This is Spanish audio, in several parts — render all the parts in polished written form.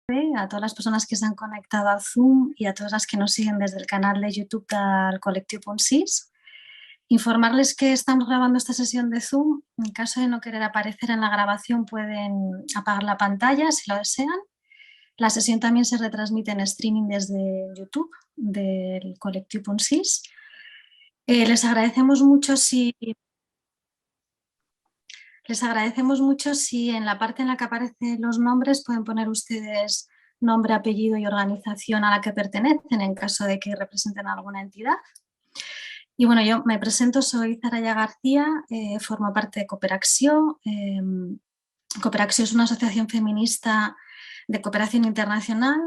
a todas las personas que se han conectado al Zoom y a todas las que nos siguen desde el canal de YouTube del Colectivo Punt6. Informarles que estamos grabando esta sesión de Zoom. En caso de no querer aparecer en la grabación pueden apagar la pantalla si lo desean. La sesión también se retransmite en streaming desde YouTube del Colectivo Punt6. Les agradecemos mucho si en la parte en la que aparecen los nombres pueden poner ustedes nombre, apellido y organización a la que pertenecen en caso de que representen alguna entidad. Y bueno, yo me presento, soy Zaraya García, formo parte de Cooperacció. Cooperacció es una asociación feminista de cooperación internacional.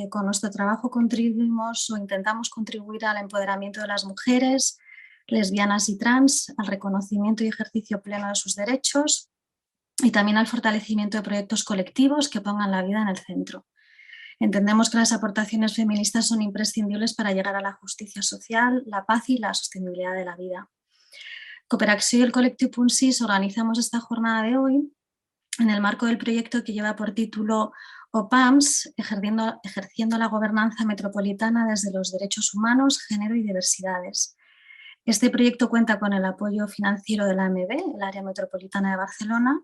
Con nuestro trabajo contribuimos o intentamos contribuir al empoderamiento de las mujeres lesbianas y trans, al reconocimiento y ejercicio pleno de sus derechos y también al fortalecimiento de proyectos colectivos que pongan la vida en el centro. Entendemos que las aportaciones feministas son imprescindibles para llegar a la justicia social, la paz y la sostenibilidad de la vida. Cooperacció y el Colectivo Punt6 organizamos esta jornada de hoy en el marco del proyecto que lleva por título OPAMS, ejerciendo la gobernanza metropolitana desde los derechos humanos, género y diversidades. Este proyecto cuenta con el apoyo financiero de la AMB, el Área Metropolitana de Barcelona,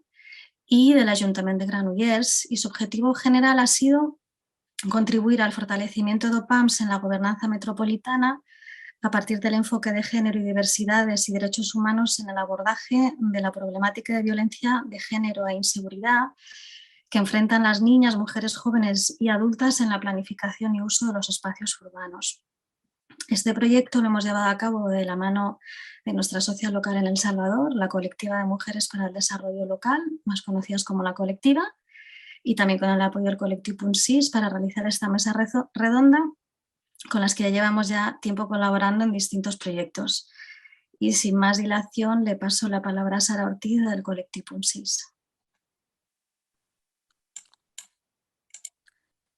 y del Ayuntamiento de Granollers, y su objetivo general ha sido contribuir al fortalecimiento de OPAMS en la gobernanza metropolitana a partir del enfoque de género y diversidades y derechos humanos en el abordaje de la problemática de violencia de género e inseguridad que enfrentan las niñas, mujeres jóvenes y adultas en la planificación y uso de los espacios urbanos. Este proyecto lo hemos llevado a cabo de la mano de nuestra socia local en El Salvador, la Colectiva de Mujeres para el Desarrollo Local, más conocidas como La Colectiva, y también con el apoyo del Colectivo Punt6 para realizar esta mesa redonda con las que llevamos ya tiempo colaborando en distintos proyectos. Y sin más dilación le paso la palabra a Sara Ortiz del Colectivo Punt6.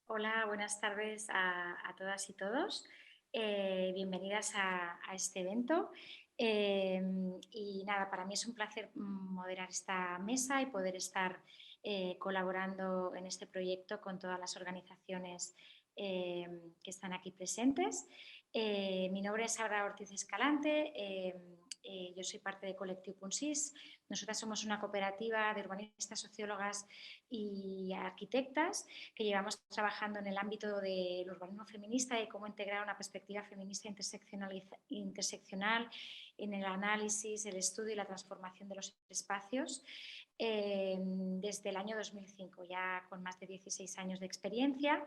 Hola, buenas tardes a todas y todos. Bienvenidas a este evento. Y nada, para mí es un placer moderar esta mesa y poder estar colaborando en este proyecto con todas las organizaciones que están aquí presentes. Mi nombre es Sara Ortiz Escalante, yo soy parte de Colectivo Punt6. Nosotras somos una cooperativa de urbanistas, sociólogas y arquitectas que llevamos trabajando en el ámbito del urbanismo feminista y cómo integrar una perspectiva feminista interseccional en el análisis, el estudio y la transformación de los espacios desde el año 2005, ya con más de 16 años de experiencia,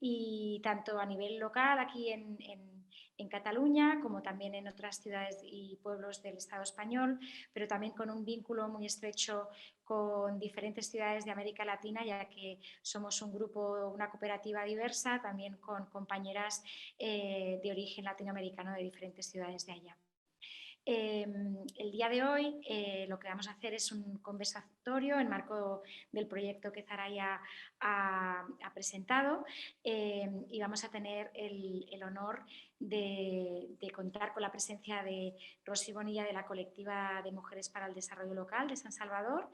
y tanto a nivel local aquí en Cataluña como también en otras ciudades y pueblos del Estado español, pero también con un vínculo muy estrecho con diferentes ciudades de América Latina, ya que somos un grupo, una cooperativa diversa, también con compañeras de origen latinoamericano de diferentes ciudades de allá. El día de hoy lo que vamos a hacer es un conversatorio en marco del proyecto que Zaraya ha presentado y vamos a tener el honor de contar con la presencia de Rosy Bonilla de la Colectiva de Mujeres para el Desarrollo Local de San Salvador,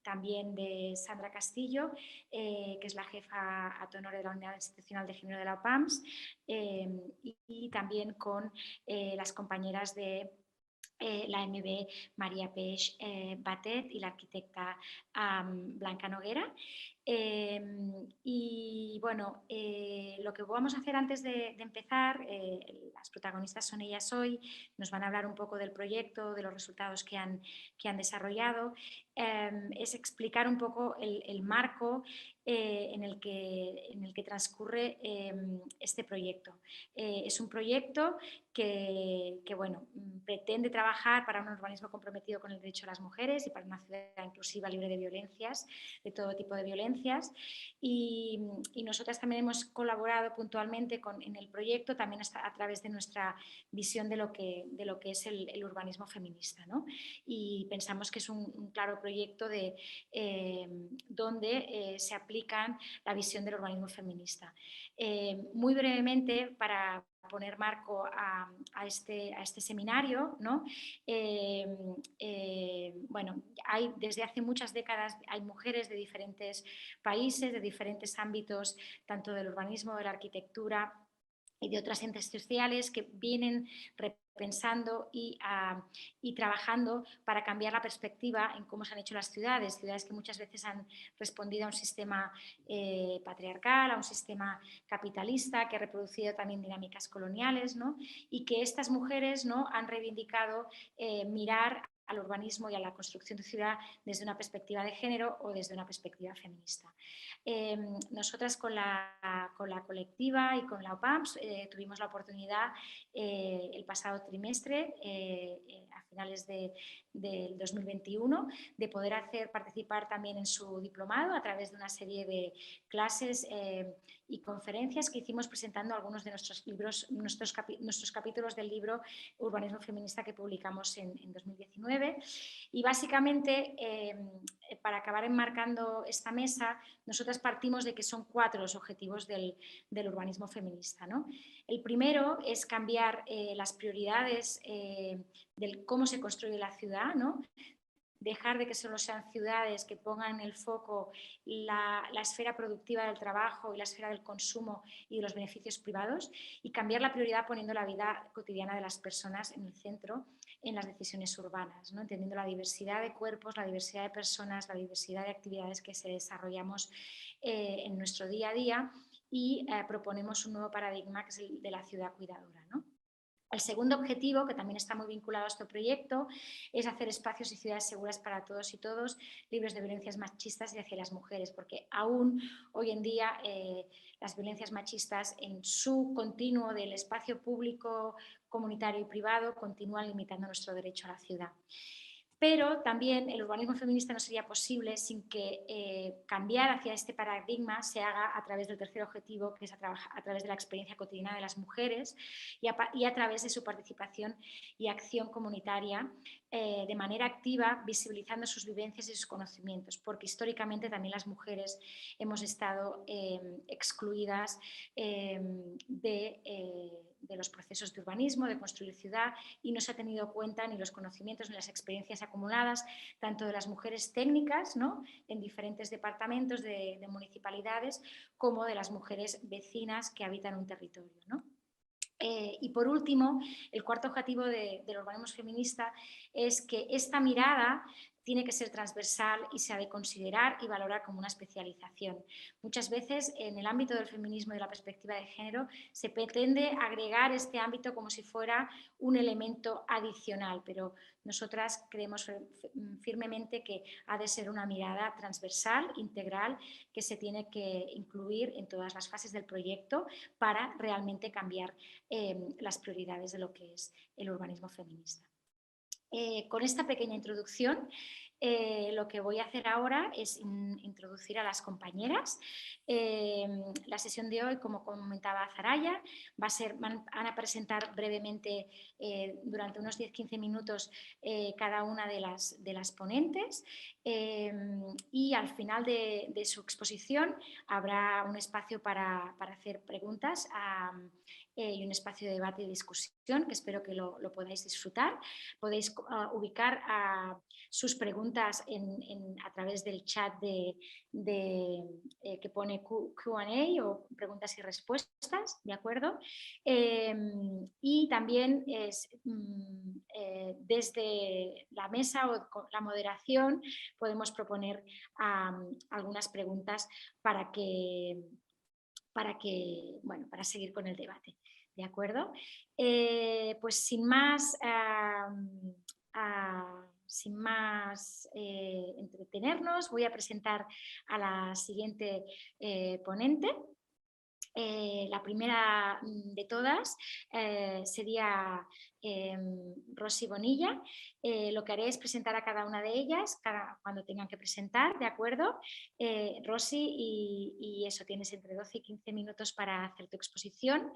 también de Sandra Castillo, que es la jefa ad honor de la Unidad Institucional de Género de la OPAMS, y también con las compañeras de la MB María Peix Batet y la arquitecta Blanca Noguera. Y bueno, lo que vamos a hacer antes de empezar, las protagonistas son ellas hoy, nos van a hablar un poco del proyecto, de los resultados que han desarrollado, es explicar un poco el marco en el que transcurre este proyecto. Es un proyecto que bueno, pretende trabajar para un urbanismo comprometido con el derecho de las mujeres y para una ciudad inclusiva, libre de violencias, de todo tipo de violencias. Y nosotras también hemos colaborado puntualmente en el proyecto, también a través de nuestra visión de lo que es el urbanismo feminista, ¿no? Y pensamos que es un claro proyecto donde se aplican la visión del urbanismo feminista. Muy brevemente, para poner marco a este seminario, ¿no? Bueno, desde hace muchas décadas hay mujeres de diferentes países, de diferentes ámbitos, tanto del urbanismo, de la arquitectura y de otras entes sociales que vienen repensando y trabajando para cambiar la perspectiva en cómo se han hecho las ciudades que muchas veces han respondido a un sistema patriarcal, a un sistema capitalista que ha reproducido también dinámicas coloniales, ¿no? Y que estas mujeres, ¿no?, han reivindicado mirar al urbanismo y a la construcción de ciudad desde una perspectiva de género o desde una perspectiva feminista. Nosotras con la colectiva y con la OPAMS tuvimos la oportunidad el pasado trimestre, a finales del 2021, de poder participar también en su diplomado a través de una serie de clases y conferencias que hicimos presentando algunos de nuestros libros, nuestros capítulos del libro Urbanismo Feminista que publicamos en 2019. Y básicamente, para acabar enmarcando esta mesa, nosotras partimos de que son 4 los objetivos del urbanismo feminista, ¿no? El primero es cambiar las prioridades del cómo se construye la ciudad, ¿no? Dejar de que solo sean ciudades que pongan en el foco la esfera productiva del trabajo y la esfera del consumo y de los beneficios privados, y cambiar la prioridad poniendo la vida cotidiana de las personas en el centro en las decisiones urbanas, ¿no? Entendiendo la diversidad de cuerpos, la diversidad de personas, la diversidad de actividades que se desarrollamos en nuestro día a día, y proponemos un nuevo paradigma que es el de la ciudad cuidadora, ¿no? El segundo objetivo, que también está muy vinculado a este proyecto, es hacer espacios y ciudades seguras para todos y todos, libres de violencias machistas y hacia las mujeres, porque aún hoy en día las violencias machistas en su continuo del espacio público, comunitario y privado continúan limitando nuestro derecho a la ciudad. Pero también el urbanismo feminista no sería posible sin que cambiar hacia este paradigma se haga a través del tercer objetivo, que es a través de la experiencia cotidiana de las mujeres y a través de su participación y acción comunitaria de manera activa, visibilizando sus vivencias y sus conocimientos, porque históricamente también las mujeres hemos estado excluidas de los procesos de urbanismo, de construir ciudad, y no se ha tenido en cuenta ni los conocimientos ni las experiencias acumuladas tanto de las mujeres técnicas, ¿no?, en diferentes departamentos de municipalidades, como de las mujeres vecinas que habitan un territorio, ¿no? Y por último, el cuarto objetivo del urbanismo feminista es que esta mirada tiene que ser transversal y se ha de considerar y valorar como una especialización. Muchas veces en el ámbito del feminismo y de la perspectiva de género se pretende agregar este ámbito como si fuera un elemento adicional, pero nosotras creemos firmemente que ha de ser una mirada transversal, integral, que se tiene que incluir en todas las fases del proyecto para realmente cambiar las prioridades de lo que es el urbanismo feminista. Con esta pequeña introducción, lo que voy a hacer ahora es introducir a las compañeras. La sesión de hoy, como comentaba Zaraya, van a presentar brevemente durante unos 10-15 minutos cada una de las ponentes, y al final de su exposición habrá un espacio para hacer preguntas y un espacio de debate y discusión que espero que lo podáis disfrutar. Podéis ubicar sus preguntas a través del chat que pone Q&A o preguntas y respuestas, ¿de acuerdo? Y también desde la mesa o con la moderación podemos proponer algunas preguntas para seguir con el debate, ¿de acuerdo? Pues sin más entretenernos, voy a presentar a la siguiente ponente. La primera de todas sería Rosy Bonilla. Lo que haré es presentar a cada una de ellas cuando tengan que presentar, ¿de acuerdo? Rosy, y eso, tienes entre 12 y 15 minutos para hacer tu exposición.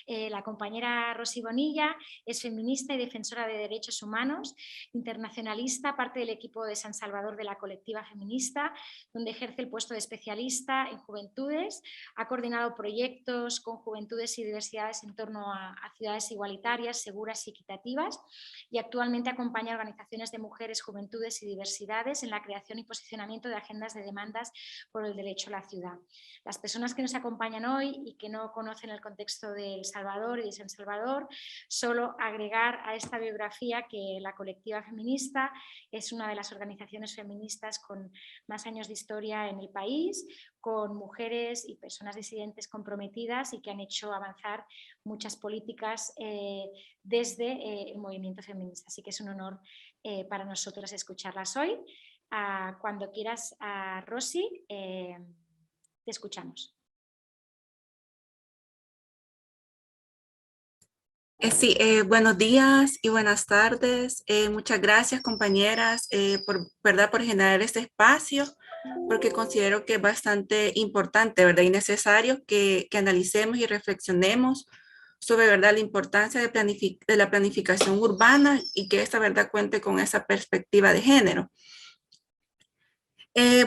La compañera Rosy Bonilla es feminista y defensora de derechos humanos, internacionalista, parte del equipo de San Salvador de la colectiva feminista, donde ejerce el puesto de especialista en juventudes. Ha coordinado proyectos con juventudes y diversidades en torno a ciudades igualitarias, seguras y equitativas, y actualmente acompaña a organizaciones de mujeres, juventudes y diversidades en la creación y posicionamiento de agendas de demandas por el derecho a la ciudad. Las personas que nos acompañan hoy y que no conocen el contexto de El Salvador y de San Salvador, solo agregar a esta biografía que la colectiva feminista es una de las organizaciones feministas con más años de historia en el país, con mujeres y personas disidentes comprometidas y que han hecho avanzar muchas políticas desde el movimiento feminista. Así que es un honor para nosotros escucharlas hoy. Cuando quieras, Rosy, te escuchamos. Sí, buenos días y buenas tardes. Muchas gracias, compañeras, por generar este espacio, porque considero que es bastante importante, ¿verdad? Y necesario que analicemos y reflexionemos sobre, ¿verdad?, la importancia de la planificación urbana y que esta, ¿verdad?, cuente con esa perspectiva de género.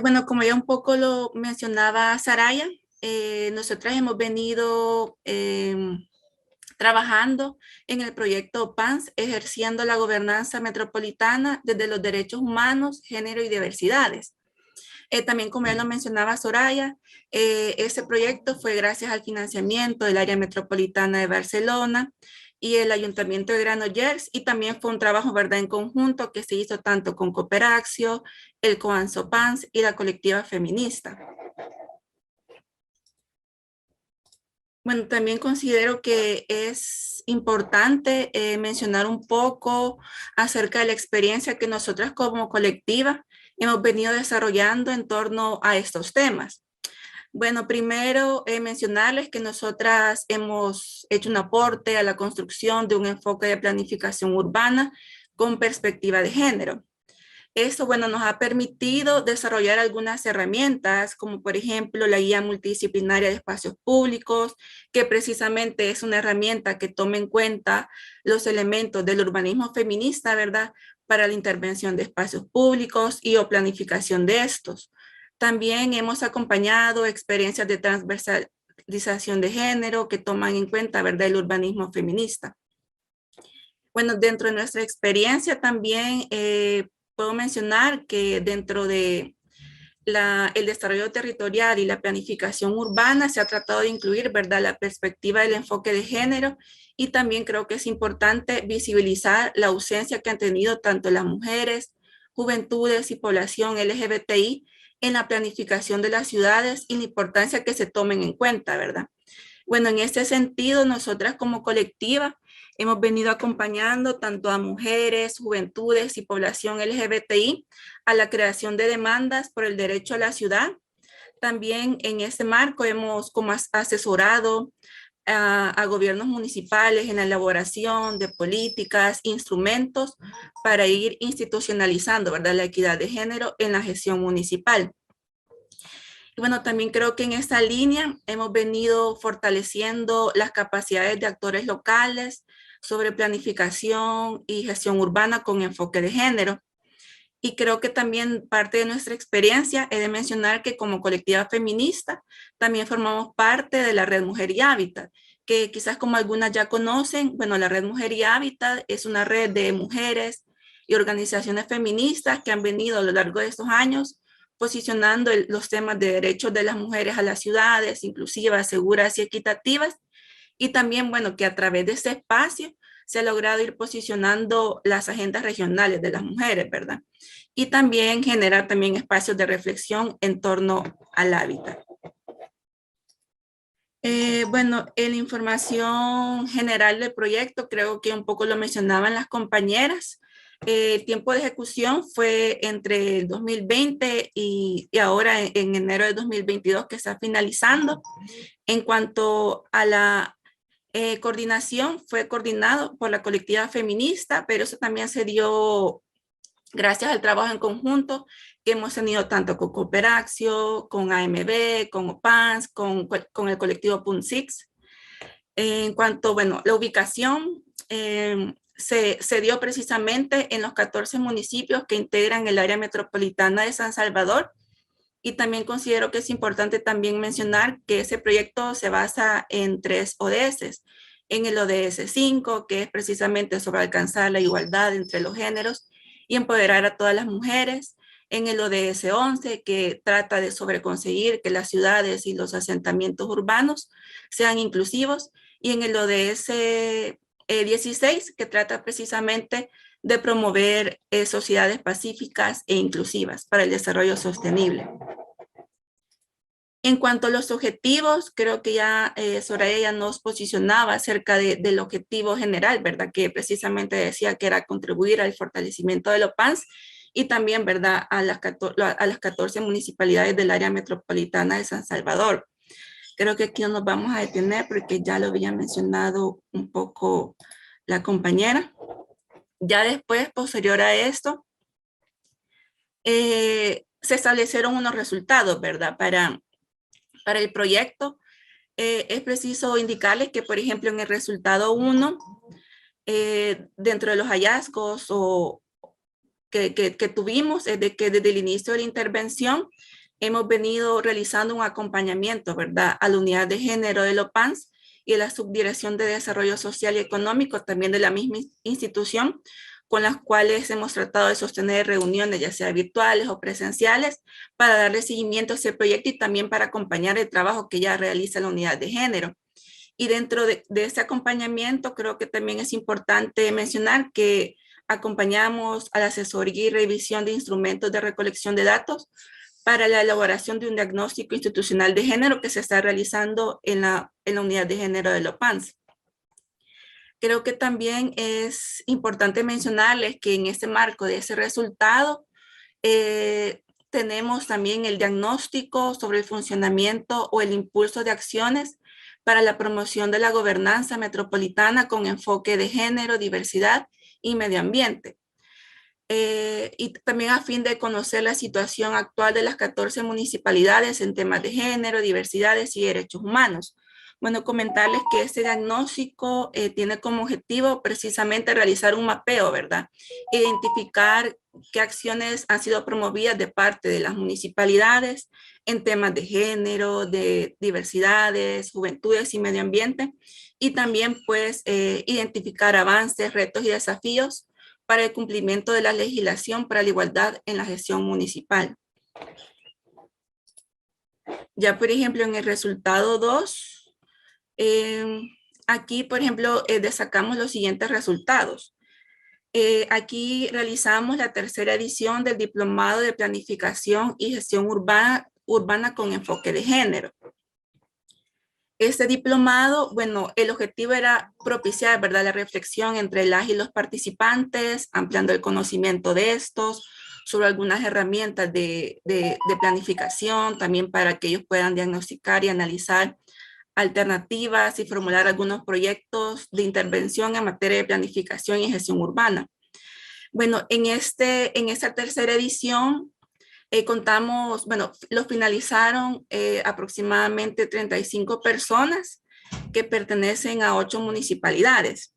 Bueno, como ya un poco lo mencionaba Saraya, nosotras hemos venido trabajando en el proyecto PANS, ejerciendo la gobernanza metropolitana desde los derechos humanos, género y diversidades. También, como ya lo mencionaba Soraya, ese proyecto fue gracias al financiamiento del área metropolitana de Barcelona y el Ayuntamiento de Granollers, y también fue un trabajo, ¿verdad?, en conjunto que se hizo tanto con Cooperaxio, el Coanso PANS y la colectiva feminista. Bueno, también considero que es importante mencionar un poco acerca de la experiencia que nosotras como colectiva hemos venido desarrollando en torno a estos temas. Bueno, primero mencionarles que nosotras hemos hecho un aporte a la construcción de un enfoque de planificación urbana con perspectiva de género. Esto, bueno, nos ha permitido desarrollar algunas herramientas, como por ejemplo la guía multidisciplinaria de espacios públicos, que precisamente es una herramienta que toma en cuenta los elementos del urbanismo feminista, ¿verdad?, para la intervención de espacios públicos y o planificación de estos. También hemos acompañado experiencias de transversalización de género que toman en cuenta, ¿verdad?, el urbanismo feminista. Bueno, dentro de nuestra experiencia también puedo mencionar que dentro de el desarrollo territorial y la planificación urbana se ha tratado de incluir, ¿verdad?, la perspectiva del enfoque de género, y también creo que es importante visibilizar la ausencia que han tenido tanto las mujeres, juventudes y población LGBTI en la planificación de las ciudades y la importancia que se tomen en cuenta, ¿verdad? Bueno, en este sentido, nosotras como colectiva hemos venido acompañando tanto a mujeres, juventudes y población LGBTI a la creación de demandas por el derecho a la ciudad. También en este marco hemos como asesorado a gobiernos municipales en la elaboración de políticas, instrumentos para ir institucionalizando, ¿verdad?, la equidad de género en la gestión municipal. Y bueno, también creo que en esta línea hemos venido fortaleciendo las capacidades de actores locales sobre planificación y gestión urbana con enfoque de género. Y creo que también parte de nuestra experiencia es de mencionar que como colectiva feminista también formamos parte de la Red Mujer y Hábitat, que quizás como algunas ya conocen, bueno, la Red Mujer y Hábitat es una red de mujeres y organizaciones feministas que han venido a lo largo de estos años posicionando los temas de derechos de las mujeres a las ciudades inclusivas, seguras y equitativas, y también, bueno, que a través de este espacio se ha logrado ir posicionando las agendas regionales de las mujeres, ¿verdad? Y también generar también espacios de reflexión en torno al hábitat. Bueno, en la información general del proyecto, creo que un poco lo mencionaban las compañeras. El tiempo de ejecución fue entre el 2020 y ahora en enero de 2022 que está finalizando. En cuanto a la Coordinación fue coordinado por la colectiva feminista, pero eso también se dio gracias al trabajo en conjunto que hemos tenido tanto con Cooperaxio, con AMB, con OPANS, con el colectivo PUNSIX. En cuanto, bueno, la ubicación se dio precisamente en los 14 municipios que integran el área metropolitana de San Salvador. Y también considero que es importante también mencionar que ese proyecto se basa en 3 ODS. En el ODS 5, que es precisamente sobre alcanzar la igualdad entre los géneros y empoderar a todas las mujeres. En el ODS 11, que trata de conseguir que las ciudades y los asentamientos urbanos sean inclusivos. Y en el ODS 16, que trata precisamente de promover sociedades pacíficas e inclusivas para el desarrollo sostenible. En cuanto a los objetivos, creo que ya Soraya ya nos posicionaba acerca del objetivo general, ¿verdad? Que precisamente decía que era contribuir al fortalecimiento de los PANS y también, ¿verdad? A las 14 municipalidades del área metropolitana de San Salvador. Creo que aquí no nos vamos a detener porque ya lo había mencionado un poco la compañera. Ya después, posterior a esto, se establecieron unos resultados, ¿verdad? Para el proyecto. Es preciso indicarles que, por ejemplo, en el resultado 1, dentro de los hallazgos que tuvimos, es de que desde el inicio de la intervención hemos venido realizando un acompañamiento, ¿verdad?, a la unidad de género de LOPANS y a la Subdirección de Desarrollo Social y Económico, también de la misma institución, con las cuales hemos tratado de sostener reuniones, ya sea virtuales o presenciales, para darle seguimiento a ese proyecto y también para acompañar el trabajo que ya realiza la unidad de género. Y dentro de ese acompañamiento, creo que también es importante mencionar que acompañamos a la asesoría y revisión de instrumentos de recolección de datos para la elaboración de un diagnóstico institucional de género que se está realizando en la unidad de género de LOPANS. Creo que también es importante mencionarles que en este marco de ese resultado tenemos también el diagnóstico sobre el funcionamiento o el impulso de acciones para la promoción de la gobernanza metropolitana con enfoque de género, diversidad y medio ambiente. Y también a fin de conocer la situación actual de las 14 municipalidades en temas de género, diversidades y derechos humanos. Bueno, comentarles que este diagnóstico tiene como objetivo precisamente realizar un mapeo, ¿verdad? Identificar qué acciones han sido promovidas de parte de las municipalidades en temas de género, de diversidades, juventudes y medio ambiente, y también pues identificar avances, retos y desafíos para el cumplimiento de la legislación para la igualdad en la gestión municipal. Ya, por ejemplo, en el resultado 2, aquí, por ejemplo, destacamos los siguientes resultados. Aquí realizamos la tercera edición del Diplomado de Planificación y Gestión Urbana con enfoque de género. Este diplomado, bueno, el objetivo era propiciar, ¿verdad?, la reflexión entre las y los participantes, ampliando el conocimiento de estos, sobre algunas herramientas de planificación, también para que ellos puedan diagnosticar y analizar alternativas y formular algunos proyectos de intervención en materia de planificación y gestión urbana. Bueno, en esta tercera edición contamos, bueno, lo finalizaron aproximadamente 35 personas que pertenecen a 8 municipalidades.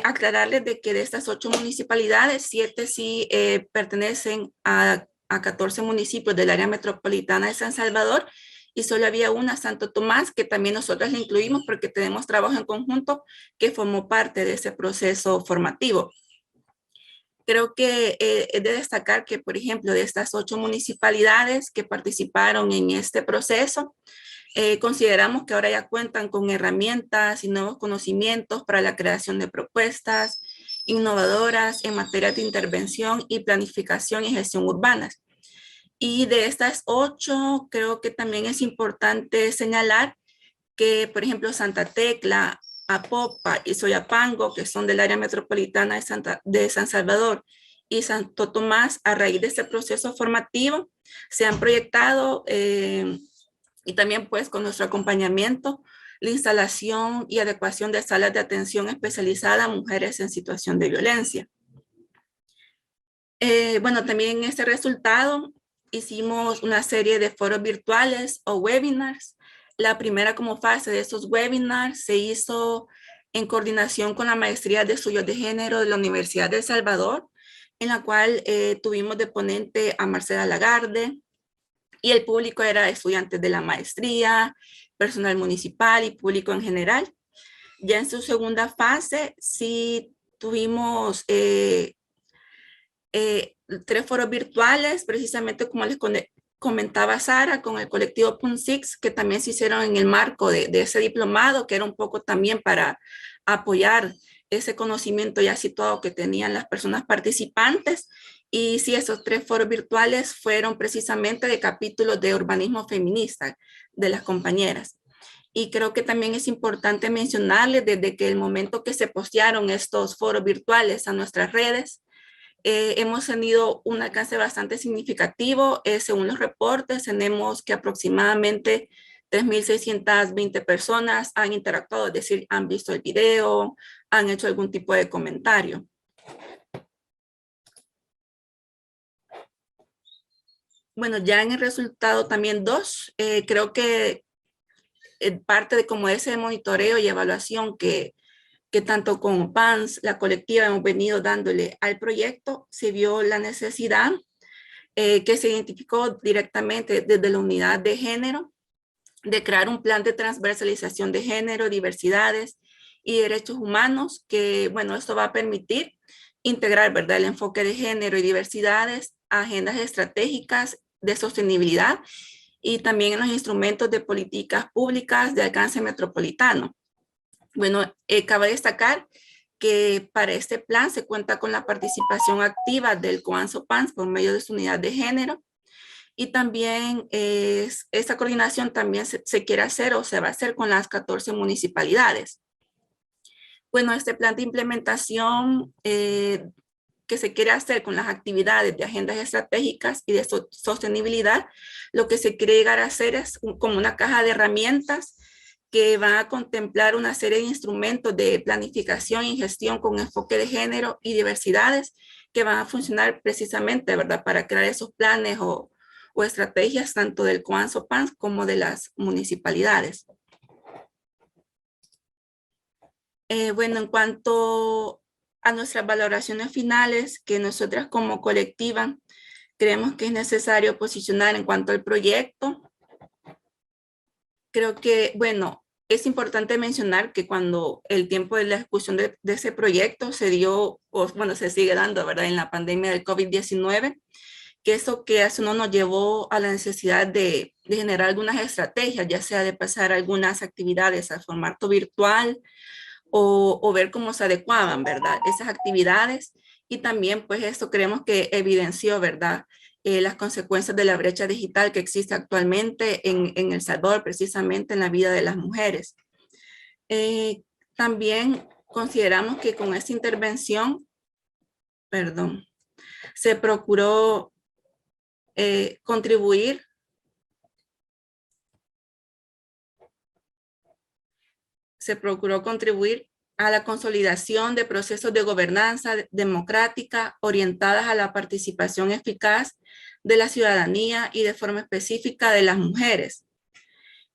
Aclararles de que de estas 8 municipalidades, 7 sí pertenecen a 14 municipios del área metropolitana de San Salvador y solo había una, Santo Tomás, que también nosotros la incluimos porque tenemos trabajo en conjunto que formó parte de ese proceso formativo. Creo que es de destacar que, por ejemplo, de estas 8 municipalidades que participaron en este proceso, consideramos que ahora ya cuentan con herramientas y nuevos conocimientos para la creación de propuestas innovadoras en materia de intervención y planificación y gestión urbanas. Y de estas 8, creo que también es importante señalar que, por ejemplo, Santa Tecla, Apopa y Soyapango, que son del área metropolitana de San Salvador, y Santo Tomás, a raíz de este proceso formativo, se han proyectado y también pues con nuestro acompañamiento, la instalación y adecuación de salas de atención especializada a mujeres en situación de violencia. Bueno, también en este resultado hicimos una serie de foros virtuales o webinars. La primera como fase de esos webinars se hizo en coordinación con la Maestría de Estudios de Género de la Universidad de El Salvador, en la cual tuvimos de ponente a Marcela Lagarde, y el público era estudiantes de la maestría, personal municipal y público en general. Ya en su segunda fase sí tuvimos 3 foros virtuales, precisamente como les comentaba Sara, con el colectivo PUN6, que también se hicieron en el marco de ese diplomado, que era un poco también para apoyar ese conocimiento ya situado que tenían las personas participantes. Y sí, esos 3 foros virtuales fueron precisamente de capítulos de urbanismo feminista de las compañeras. Y creo que también es importante mencionarles desde que el momento que se postearon estos foros virtuales a nuestras redes, hemos tenido un alcance bastante significativo. Según los reportes, tenemos que aproximadamente 3.620 personas han interactuado, es decir, han visto el video, han hecho algún tipo de comentario. Bueno, ya en el resultado también 2, creo que parte de como ese monitoreo y evaluación que tanto con PANS, la colectiva, hemos venido dándole al proyecto, se vio la necesidad que se identificó directamente desde la unidad de género, de crear un plan de transversalización de género, diversidades y derechos humanos, que, bueno, esto va a permitir integrar, ¿verdad?, el enfoque de género y diversidades a agendas estratégicas de sostenibilidad y también en los instrumentos de políticas públicas de alcance metropolitano. Bueno, cabe destacar que para este plan se cuenta con la participación activa del COANSO-PANS por medio de su unidad de género, y también esta coordinación también se quiere hacer o se va a hacer con las 14 municipalidades. Bueno, este plan de implementación que se quiere hacer con las actividades de agendas estratégicas y de sostenibilidad, lo que se quiere llegar a hacer es como una caja de herramientas que va a contemplar una serie de instrumentos de planificación y gestión con enfoque de género y diversidades que van a funcionar precisamente, ¿verdad?, para crear esos planes o estrategias tanto del COANSO-PANS como de las municipalidades. Bueno, en cuanto a nuestras valoraciones finales, que nosotras como colectiva creemos que es necesario posicionar en cuanto al proyecto, creo que, bueno, es importante mencionar que cuando el tiempo de la ejecución de ese proyecto se dio, o bueno, se sigue dando, ¿verdad?, en la pandemia del COVID-19, que eso que hace uno nos llevó a la necesidad de generar algunas estrategias, ya sea de pasar algunas actividades al formato virtual o ver cómo se adecuaban, ¿verdad?, esas actividades. Y también, pues, esto creemos que evidenció, ¿verdad?, las consecuencias de la brecha digital que existe actualmente en El Salvador, precisamente en la vida de las mujeres. También consideramos que con esta intervención, se procuró contribuir a la consolidación de procesos de gobernanza democrática orientadas a la participación eficaz de la ciudadanía y de forma específica de las mujeres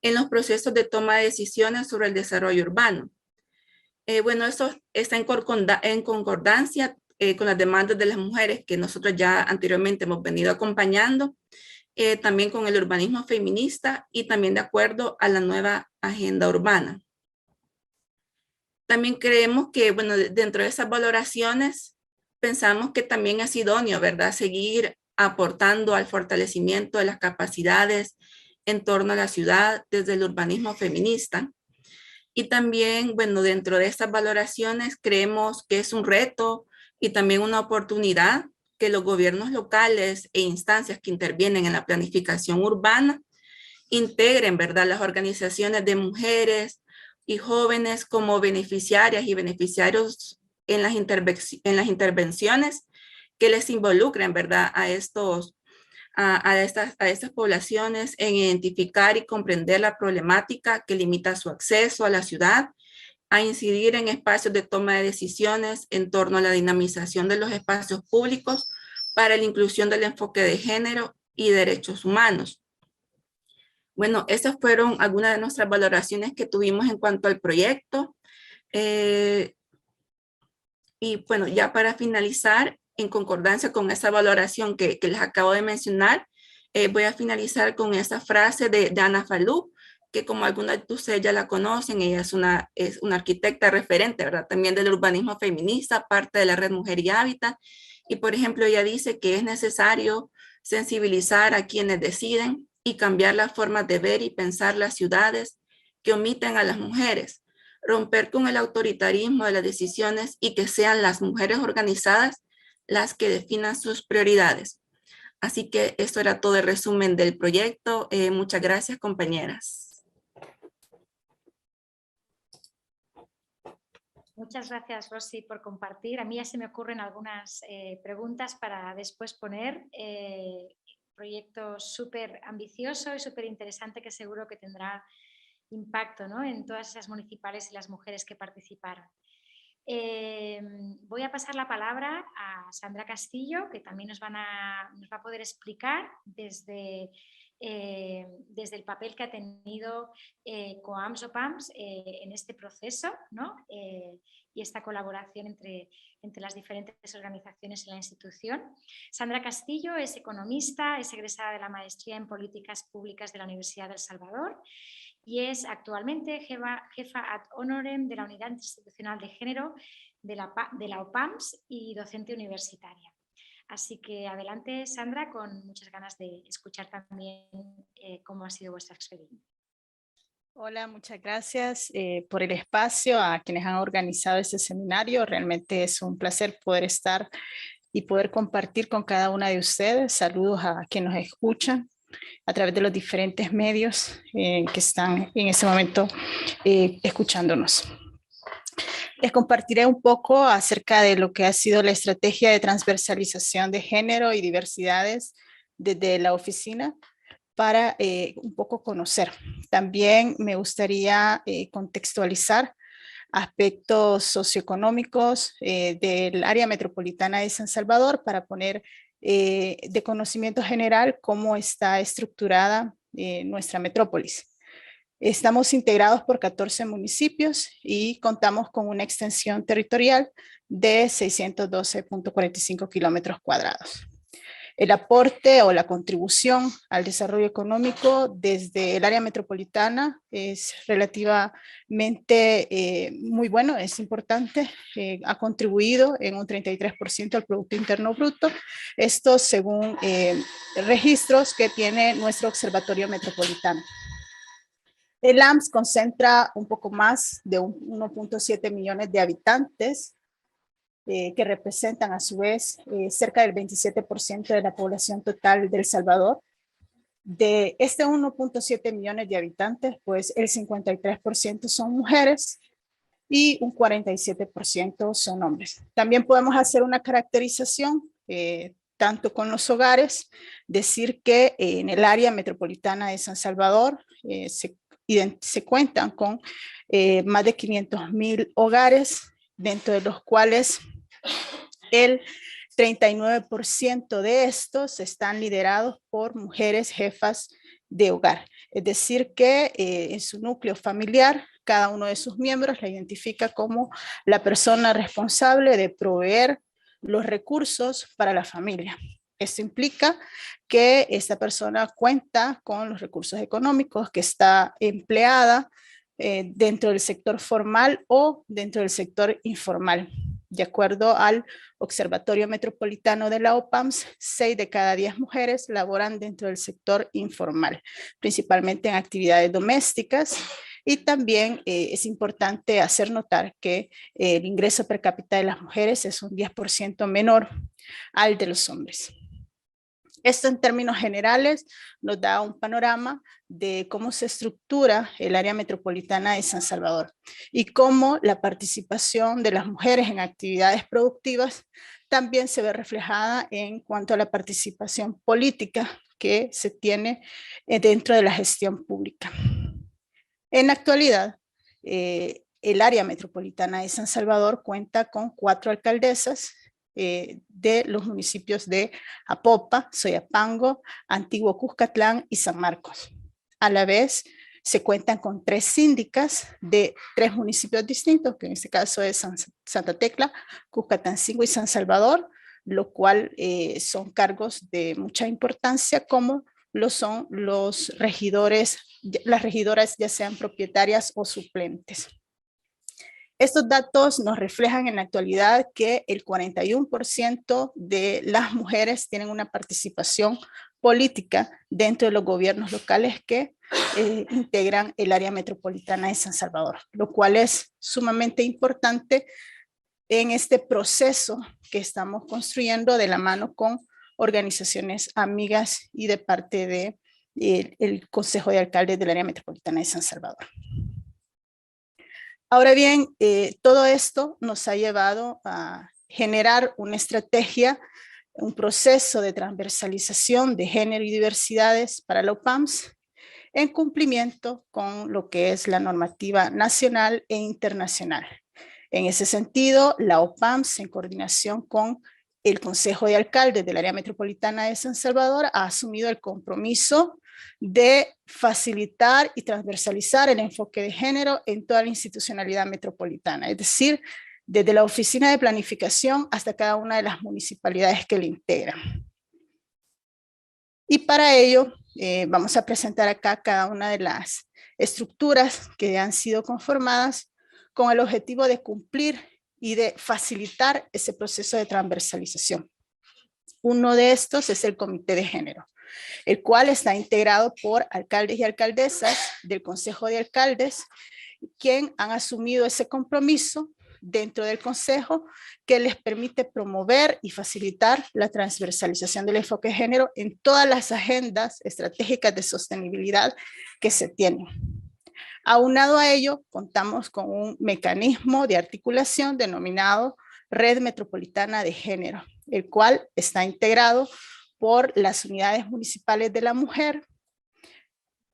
en los procesos de toma de decisiones sobre el desarrollo urbano. Bueno, esto está en concordancia con las demandas de las mujeres que nosotros ya anteriormente hemos venido acompañando, también con el urbanismo feminista y también de acuerdo a la nueva agenda urbana. También creemos que, bueno, dentro de esas valoraciones, pensamos que también es idóneo, ¿verdad?, seguir aportando al fortalecimiento de las capacidades en torno a la ciudad desde el urbanismo feminista. Y también, bueno, dentro de estas valoraciones creemos que es un reto y también una oportunidad que los gobiernos locales e instancias que intervienen en la planificación urbana integren, ¿verdad?, las organizaciones de mujeres y jóvenes como beneficiarias y beneficiarios en las intervenciones que les involucren, ¿verdad?, a a estas poblaciones en identificar y comprender la problemática que limita su acceso a la ciudad, a incidir en espacios de toma de decisiones en torno a la dinamización de los espacios públicos para la inclusión del enfoque de género y derechos humanos. Bueno, esas fueron algunas de nuestras valoraciones que tuvimos en cuanto al proyecto. Y bueno, ya para finalizar, en concordancia con esa valoración que les acabo de mencionar, voy a finalizar con esa frase de Ana Falú, que como algunas de ustedes ya la conocen, ella es una arquitecta referente, ¿verdad? También del urbanismo feminista, parte de la Red Mujer y Hábitat. Y por ejemplo, ella dice que es necesario sensibilizar a quienes deciden y cambiar las formas de ver y pensar las ciudades que omiten a las mujeres, romper con el autoritarismo de las decisiones y que sean las mujeres organizadas las que definan sus prioridades. Así que esto era todo el resumen del proyecto. Muchas gracias, compañeras. Muchas gracias, Rosy, por compartir. A mí ya se me ocurren algunas preguntas para después poner. Proyecto súper ambicioso y súper interesante que seguro que tendrá impacto, ¿no?, en todas esas municipales y las mujeres que participaron. Voy a pasar la palabra a Sandra Castillo, que también nos va a poder explicar desde el papel que ha tenido COAMS o PAMS en este proceso, ¿no?, y esta colaboración entre las diferentes organizaciones en la institución. Sandra Castillo es economista, es egresada de la Maestría en Políticas Públicas de la Universidad de El Salvador y es actualmente jefa ad honorem de la Unidad Institucional de Género de la OPAMS y docente universitaria. Así que adelante, Sandra, con muchas ganas de escuchar también cómo ha sido vuestra experiencia. Hola, muchas gracias por el espacio a quienes han organizado este seminario. Realmente es un placer poder estar y poder compartir con cada una de ustedes. Saludos a quienes nos escuchan a través de los diferentes medios que están en este momento escuchándonos. Les compartiré un poco acerca de lo que ha sido la estrategia de transversalización de género y diversidades desde la oficina para un poco conocer. También me gustaría contextualizar aspectos socioeconómicos del área metropolitana de San Salvador para poner de conocimiento general cómo está estructurada nuestra metrópolis. Estamos integrados por 14 municipios y contamos con una extensión territorial de 612.45 kilómetros cuadrados. El aporte o la contribución al desarrollo económico desde el área metropolitana es relativamente muy bueno, es importante, ha contribuido en un 33% al Producto Interno Bruto, esto según registros que tiene nuestro Observatorio Metropolitano. El AMS concentra un poco más de 1.7 millones de habitantes, que representan a su vez cerca del 27% de la población total de El Salvador. De este 1.7 millones de habitantes, pues el 53% son mujeres y un 47% son hombres. También podemos hacer una caracterización, tanto con los hogares, decir que en el área metropolitana de San Salvador se cuentan con más de 500,000 hogares, dentro de los cuales el 39% de estos están liderados por mujeres jefas de hogar. Es decir que en su núcleo familiar, cada uno de sus miembros la identifica como la persona responsable de proveer los recursos para la familia. Esto implica que esta persona cuenta con los recursos económicos, que está empleada dentro del sector formal o dentro del sector informal. De acuerdo al Observatorio Metropolitano de la OPAMS, 6 de cada 10 mujeres laboran dentro del sector informal, principalmente en actividades domésticas, y también es importante hacer notar que el ingreso per cápita de las mujeres es un 10% menor al de los hombres. Esto en términos generales nos da un panorama de cómo se estructura el área metropolitana de San Salvador y cómo la participación de las mujeres en actividades productivas también se ve reflejada en cuanto a la participación política que se tiene dentro de la gestión pública. En la actualidad, el área metropolitana de San Salvador cuenta con 4 alcaldesas de los municipios de Apopa, Soyapango, Antiguo Cuscatlán y San Marcos. A la vez, se cuentan con 3 síndicas de 3 municipios distintos, que en este caso es Santa Tecla, Cuscatancingo y San Salvador, lo cual son cargos de mucha importancia, como lo son los regidores, las regidoras, ya sean propietarias o suplentes. Estos datos nos reflejan en la actualidad que el 41% de las mujeres tienen una participación política dentro de los gobiernos locales que integran el área metropolitana de San Salvador, lo cual es sumamente importante en este proceso que estamos construyendo de la mano con organizaciones amigas y de parte de el Consejo de Alcaldes del área metropolitana de San Salvador. Ahora bien, todo esto nos ha llevado a generar una estrategia, un proceso de transversalización de género y diversidades para la OPAMS en cumplimiento con lo que es la normativa nacional e internacional. En ese sentido, la OPAMS, en coordinación con el Consejo de Alcaldes del área metropolitana de San Salvador, ha asumido el compromiso de facilitar y transversalizar el enfoque de género en toda la institucionalidad metropolitana, es decir, desde la oficina de planificación hasta cada una de las municipalidades que le integran. Y para ello vamos a presentar acá cada una de las estructuras que han sido conformadas con el objetivo de cumplir y de facilitar ese proceso de transversalización. Uno de estos es el Comité de Género, el cual está integrado por alcaldes y alcaldesas del Consejo de Alcaldes, quien han asumido ese compromiso dentro del Consejo que les permite promover y facilitar la transversalización del enfoque de género en todas las agendas estratégicas de sostenibilidad que se tienen. Aunado a ello, contamos con un mecanismo de articulación denominado Red Metropolitana de Género, el cual está integrado por las unidades municipales de la mujer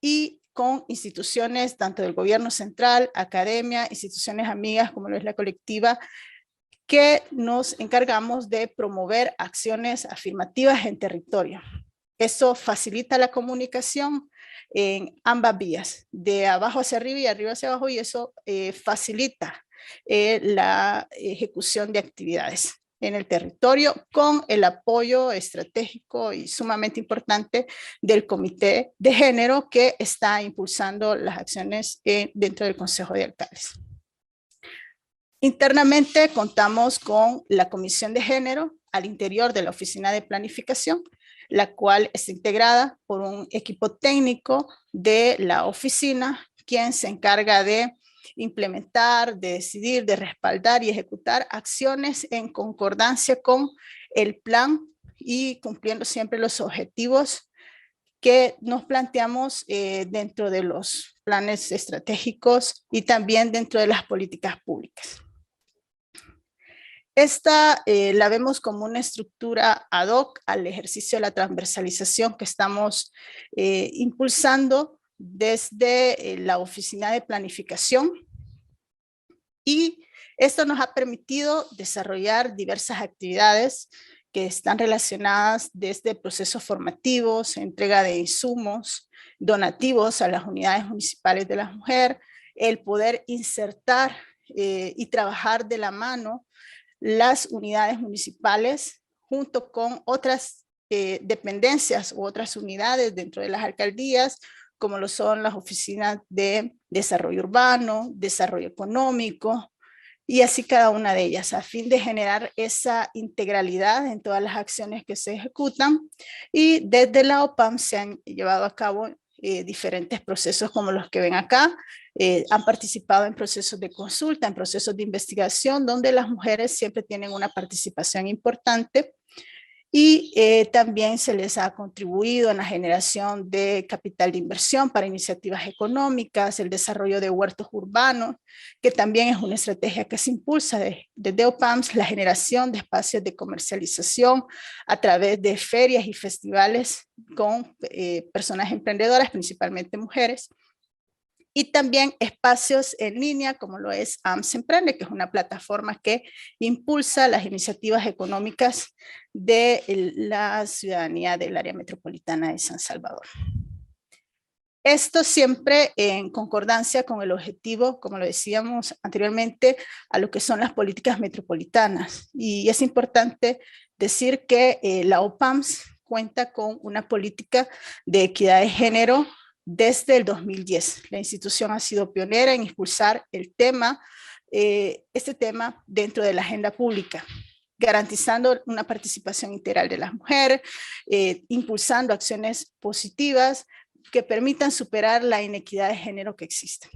y con instituciones tanto del gobierno central, academia, instituciones amigas como lo es la colectiva, que nos encargamos de promover acciones afirmativas en territorio. Eso facilita la comunicación en ambas vías, de abajo hacia arriba y arriba hacia abajo, y eso facilita la ejecución de actividades en el territorio con el apoyo estratégico y sumamente importante del Comité de Género que está impulsando las acciones dentro del Consejo de Alcaldes. Internamente contamos con la Comisión de Género al interior de la Oficina de Planificación, la cual está integrada por un equipo técnico de la oficina, quien se encarga de implementar, de decidir, de respaldar y ejecutar acciones en concordancia con el plan y cumpliendo siempre los objetivos que nos planteamos dentro de los planes estratégicos y también dentro de las políticas públicas. Esta la vemos como una estructura ad hoc al ejercicio de la transversalización que estamos impulsando desde la Oficina de Planificación, y esto nos ha permitido desarrollar diversas actividades que están relacionadas desde procesos formativos, entrega de insumos, donativos a las unidades municipales de la mujer, el poder insertar y trabajar de la mano las unidades municipales junto con otras dependencias u otras unidades dentro de las alcaldías, como lo son las oficinas de desarrollo urbano, desarrollo económico, y así cada una de ellas, a fin de generar esa integralidad en todas las acciones que se ejecutan. Y desde la OPAM se han llevado a cabo diferentes procesos como los que ven acá. Han participado en procesos de consulta, en procesos de investigación, donde las mujeres siempre tienen una participación importante. y también se les ha contribuido en la generación de capital de inversión para iniciativas económicas, el desarrollo de huertos urbanos, que también es una estrategia que se impulsa desde OPAMS, la generación de espacios de comercialización a través de ferias y festivales con personas emprendedoras, principalmente mujeres, y también espacios en línea como lo es AMS Emprende, que es una plataforma que impulsa las iniciativas económicas de la ciudadanía del área metropolitana de San Salvador. Esto siempre en concordancia con el objetivo, como lo decíamos anteriormente, a lo que son las políticas metropolitanas. Y es importante decir que la OPAMS cuenta con una política de equidad de género desde el 2010. La institución ha sido pionera en impulsar el tema, este tema dentro de la agenda pública, garantizando una participación integral de las mujeres, impulsando acciones positivas que permitan superar la inequidad de género que existe.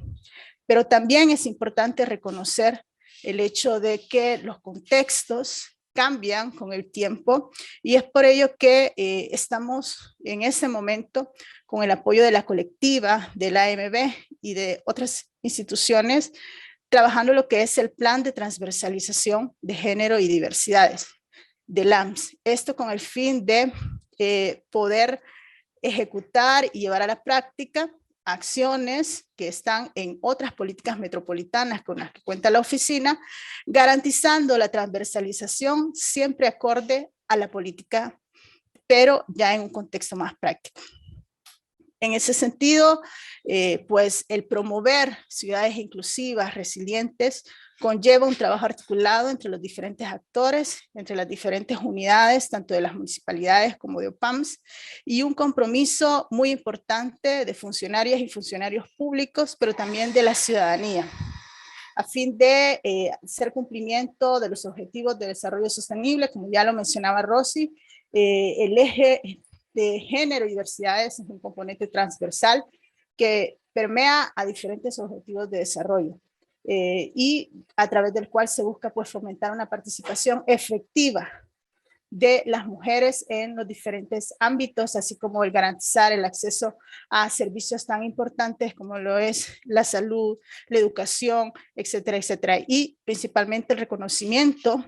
Pero también es importante reconocer el hecho de que los contextos cambian con el tiempo y es por ello que estamos en este momento con el apoyo de la colectiva, de la AMB y de otras instituciones, trabajando lo que es el plan de transversalización de género y diversidades del AMS. Esto con el fin de poder ejecutar y llevar a la práctica acciones que están en otras políticas metropolitanas con las que cuenta la oficina, garantizando la transversalización siempre acorde a la política, pero ya en un contexto más práctico. En ese sentido, pues el promover ciudades inclusivas, resilientes, conlleva un trabajo articulado entre los diferentes actores, entre las diferentes unidades, tanto de las municipalidades como de OPAMS, y un compromiso muy importante de funcionarias y funcionarios públicos, pero también de la ciudadanía, a fin de hacer cumplimiento de los objetivos de desarrollo sostenible, como ya lo mencionaba Rosy, el eje de género y diversidades es un componente transversal que permea a diferentes objetivos de desarrollo y a través del cual se busca pues fomentar una participación efectiva de las mujeres en los diferentes ámbitos, así como el garantizar el acceso a servicios tan importantes como lo es la salud, la educación, etcétera, etcétera, y principalmente el reconocimiento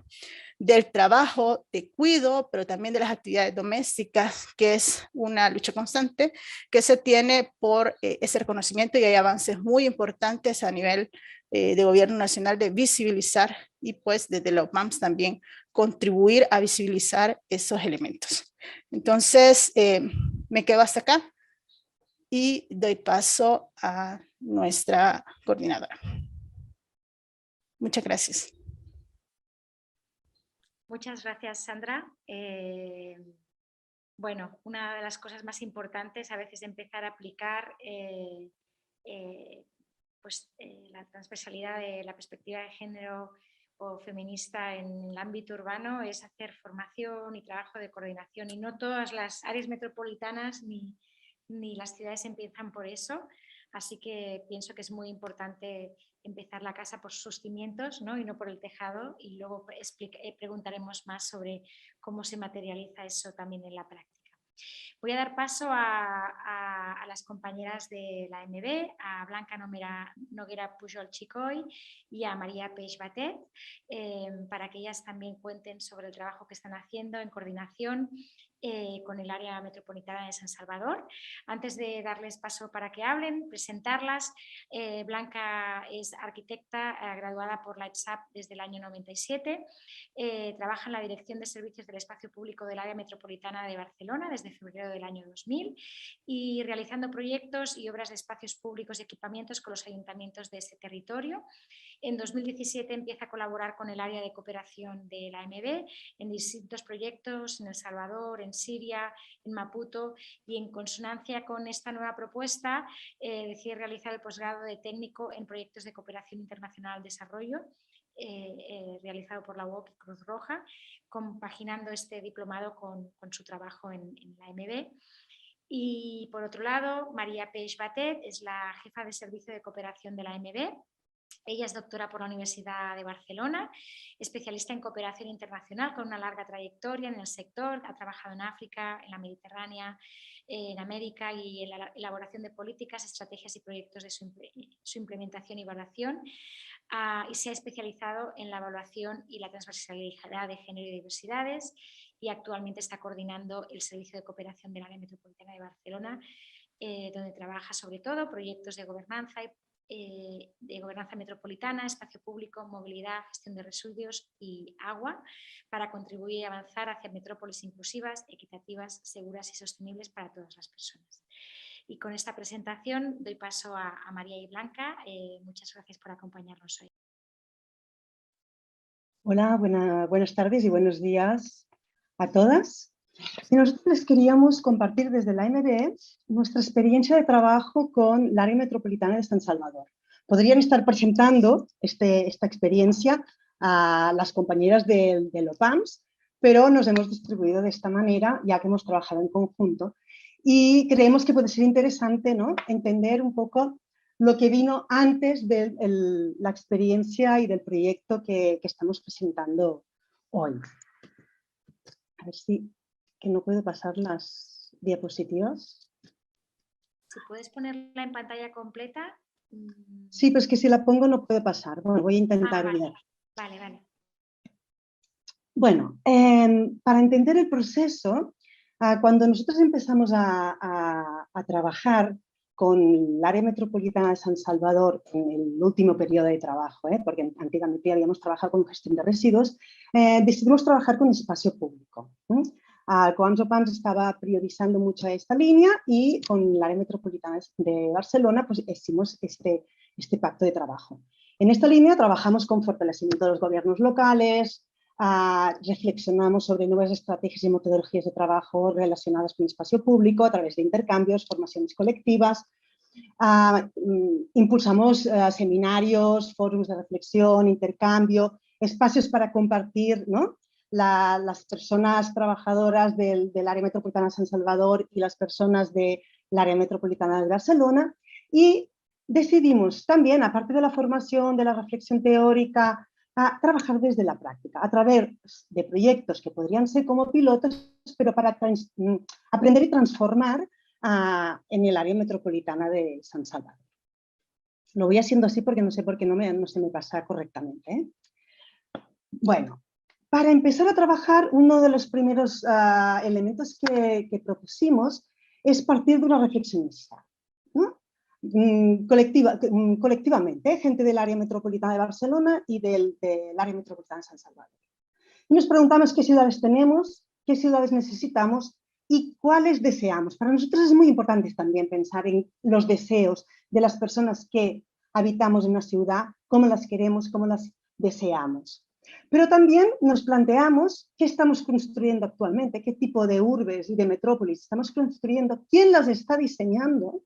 del trabajo de cuidado, pero también de las actividades domésticas, que es una lucha constante que se tiene por ese reconocimiento, y hay avances muy importantes a nivel de gobierno nacional de visibilizar y pues desde la OPAMS también contribuir a visibilizar esos elementos. Entonces, me quedo hasta acá y doy paso a nuestra coordinadora. Muchas gracias. Muchas gracias, Sandra. Bueno, una de las cosas más importantes a veces de empezar a aplicar la transversalidad de la perspectiva de género o feminista en el ámbito urbano es hacer formación y trabajo de coordinación, y no todas las áreas metropolitanas ni las ciudades empiezan por eso, así que pienso que es muy importante empezar la casa por sus cimientos, ¿no? Y no por el tejado, y luego preguntaremos más sobre cómo se materializa eso también en la práctica. Voy a dar paso a las compañeras de la AMB, a Blanca Noguera Pujol Chicoy y a María Peix Batet, para que ellas también cuenten sobre el trabajo que están haciendo en coordinación con el área metropolitana de San Salvador. Antes de darles paso para que hablen, presentarlas, Blanca es arquitecta graduada por la ETSAP desde el año 97, trabaja en la Dirección de Servicios del Espacio Público del área metropolitana de Barcelona desde febrero del año 2000 y realizando proyectos y obras de espacios públicos y equipamientos con los ayuntamientos de ese territorio. En 2017 empieza a colaborar con el área de cooperación de la AMB en distintos proyectos en El Salvador, en Siria, en Maputo, y en consonancia con esta nueva propuesta decide realizar el posgrado de técnico en proyectos de cooperación internacional al desarrollo realizado por la UOC y Cruz Roja, compaginando este diplomado con su trabajo en la AMB. Y por otro lado, María Peix Batet es la jefa de servicio de cooperación de la AMB Ella es doctora por la Universidad de Barcelona, especialista en cooperación internacional con una larga trayectoria en el sector. Ha trabajado en África, en la Mediterránea, en América y en la elaboración de políticas, estrategias y proyectos de su implementación y evaluación. Y se ha especializado en la evaluación y la transversalidad de género y diversidades y actualmente está coordinando el Servicio de Cooperación del Área Metropolitana de Barcelona, donde trabaja sobre todo proyectos de gobernanza metropolitana, espacio público, movilidad, gestión de residuos y agua para contribuir y avanzar hacia metrópolis inclusivas, equitativas, seguras y sostenibles para todas las personas. Y con esta presentación doy paso a María y Blanca. Muchas gracias por acompañarnos hoy. Hola, buenas tardes y buenos días a todas. Y nosotros les queríamos compartir desde la AMB nuestra experiencia de trabajo con el área metropolitana de San Salvador. Podrían estar presentando esta experiencia a las compañeras del OPAMS, pero nos hemos distribuido de esta manera, ya que hemos trabajado en conjunto. Y creemos que puede ser interesante, ¿no?, entender un poco lo que vino antes de la experiencia y del proyecto que estamos presentando hoy. A ver si que no puedo pasar las diapositivas. Si puedes ponerla en pantalla completa. Sí, pero es que si la pongo no puede pasar. Bueno, voy a intentar. Vale. Bueno, para entender el proceso, cuando nosotros empezamos a trabajar con el área metropolitana de San Salvador en el último periodo de trabajo, porque antiguamente habíamos trabajado con gestión de residuos, decidimos trabajar con espacio público. OPAMS estaba priorizando mucho esta línea y con el área metropolitana de Barcelona pues hicimos este pacto de trabajo. En esta línea trabajamos con fortalecimiento de los gobiernos locales, reflexionamos sobre nuevas estrategias y metodologías de trabajo relacionadas con el espacio público a través de intercambios, formaciones colectivas, impulsamos seminarios, foros de reflexión, intercambio, espacios para compartir, ¿no?, las personas trabajadoras del área metropolitana de San Salvador y las personas del área metropolitana de Barcelona, y decidimos también, aparte de la formación, de la reflexión teórica, a trabajar desde la práctica, a través de proyectos que podrían ser como pilotos, pero para aprender y transformar en el área metropolitana de San Salvador. Lo voy haciendo así porque no sé por qué no se me pasa correctamente. Bueno, para empezar a trabajar, uno de los primeros elementos que propusimos es partir de una reflexión inicial, ¿no?, colectivamente, gente del área metropolitana de Barcelona y del área metropolitana de San Salvador. Y nos preguntamos qué ciudades tenemos, qué ciudades necesitamos y cuáles deseamos. Para nosotros es muy importante también pensar en los deseos de las personas que habitamos en una ciudad, cómo las queremos, cómo las deseamos. Pero también nos planteamos qué estamos construyendo actualmente, qué tipo de urbes y de metrópolis estamos construyendo, quién las está diseñando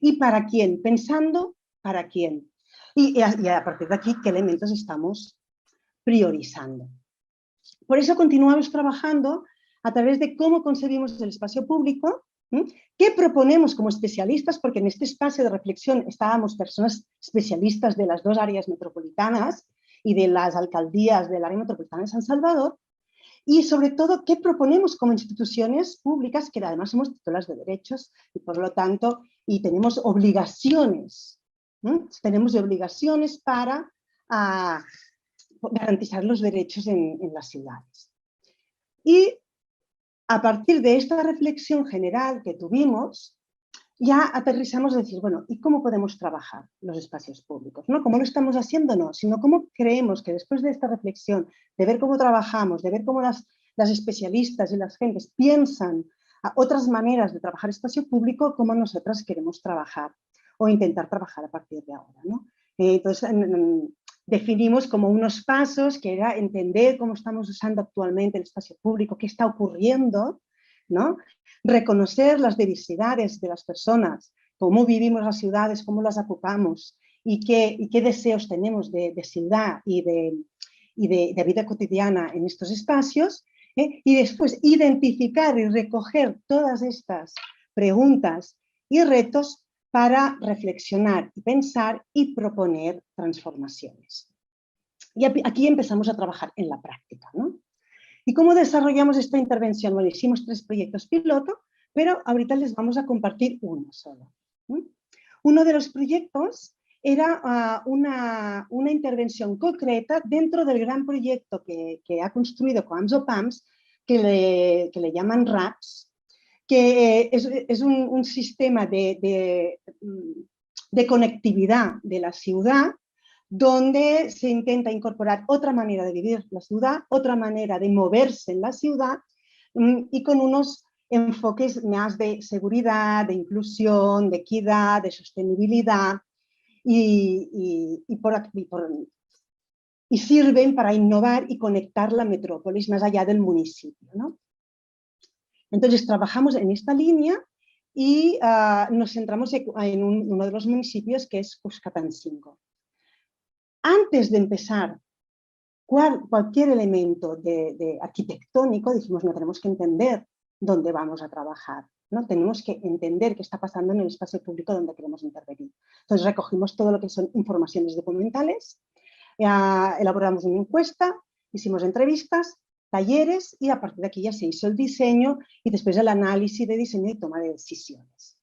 y para quién, pensando para quién. Y a partir de aquí, qué elementos estamos priorizando. Por eso continuamos trabajando a través de cómo concebimos el espacio público, qué proponemos como especialistas, porque en este espacio de reflexión estábamos personas especialistas de las dos áreas metropolitanas y de las alcaldías del área metropolitana de San Salvador, y sobre todo qué proponemos como instituciones públicas, que además somos titulares de derechos y por lo tanto tenemos obligaciones, tenemos obligaciones para garantizar los derechos en las ciudades. Y a partir de esta reflexión general que tuvimos, ya aterrizamos a decir, bueno, ¿y cómo podemos trabajar los espacios públicos? ¿No? ¿Cómo lo estamos haciendo? No, sino cómo creemos que después de esta reflexión, de ver cómo trabajamos, de ver cómo las especialistas y las gentes piensan otras maneras de trabajar espacio público, cómo nosotras queremos trabajar o intentar trabajar a partir de ahora, ¿no? Entonces, definimos como unos pasos que era entender cómo estamos usando actualmente el espacio público, qué está ocurriendo, ¿no? Reconocer las diversidades de las personas, cómo vivimos las ciudades, cómo las ocupamos y qué deseos tenemos de ciudad y de vida cotidiana en estos espacios, y después identificar y recoger todas estas preguntas y retos para reflexionar y pensar y proponer transformaciones. Y aquí empezamos a trabajar en la práctica, ¿no? ¿Y cómo desarrollamos esta intervención? Bueno, hicimos 3 proyectos piloto, pero ahorita les vamos a compartir uno solo. Uno de los proyectos era una intervención concreta dentro del gran proyecto que ha construido Coams o PAMS, que le llaman RAPS, que es un sistema de conectividad de la ciudad, donde se intenta incorporar otra manera de vivir la ciudad, otra manera de moverse en la ciudad y con unos enfoques más de seguridad, de inclusión, de equidad, de sostenibilidad y sirven para innovar y conectar la metrópolis más allá del municipio, ¿no? Entonces trabajamos en esta línea y nos centramos en uno de los municipios que es Cuscatancingo. Antes de empezar cualquier elemento de arquitectónico, dijimos, no, tenemos que entender dónde vamos a trabajar, ¿no? Tenemos que entender qué está pasando en el espacio público donde queremos intervenir. Entonces recogimos todo lo que son informaciones documentales, elaboramos una encuesta, hicimos entrevistas, talleres y a partir de aquí ya se hizo el diseño y después el análisis de diseño y toma de decisiones.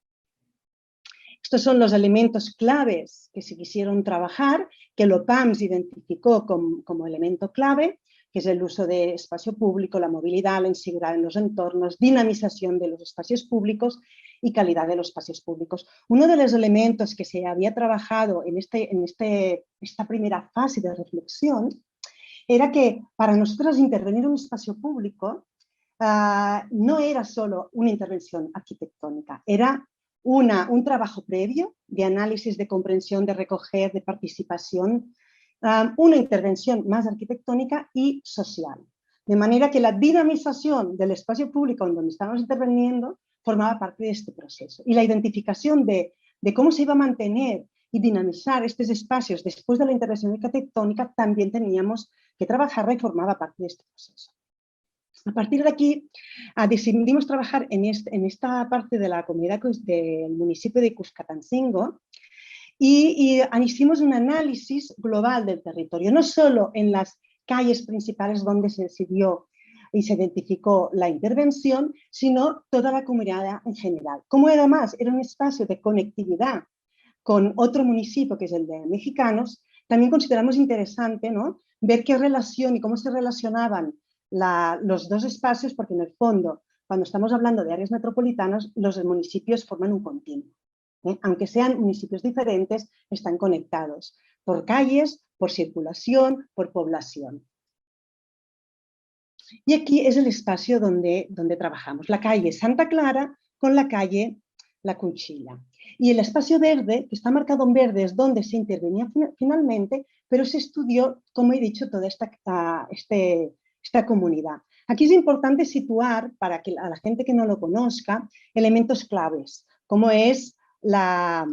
Estos son los elementos claves que se quisieron trabajar, que el OPAMS identificó como elemento clave, que es el uso de espacio público, la movilidad, la inseguridad en los entornos, dinamización de los espacios públicos y calidad de los espacios públicos. Uno de los elementos que se había trabajado en esta primera fase de reflexión era que para nosotros intervenir en un espacio público no era solo una intervención arquitectónica, era un trabajo previo de análisis, de comprensión, de recoger, de participación, una intervención más arquitectónica y social. De manera que la dinamización del espacio público en donde estamos interviniendo formaba parte de este proceso. Y la identificación de cómo se iba a mantener y dinamizar estos espacios después de la intervención arquitectónica también teníamos que trabajarla y formaba parte de este proceso. A partir de aquí decidimos trabajar en esta parte de la comunidad del municipio de Cuscatancingo y hicimos un análisis global del territorio, no solo en las calles principales donde se decidió y se identificó la intervención, sino toda la comunidad en general. Como además era un espacio de conectividad con otro municipio que es el de Mexicanos, también consideramos interesante, ¿no?, ver qué relación y cómo se relacionaban los dos espacios, porque en el fondo, cuando estamos hablando de áreas metropolitanas, los municipios forman un continuo. Aunque sean municipios diferentes, están conectados por calles, por circulación, por población. Y aquí es el espacio donde trabajamos, la calle Santa Clara con la calle La Conchilla. Y el espacio verde, que está marcado en verde, es donde se intervenía finalmente, pero se estudió, como he dicho, toda esta comunidad. Aquí es importante situar, para que a la gente que no lo conozca, elementos claves, como es la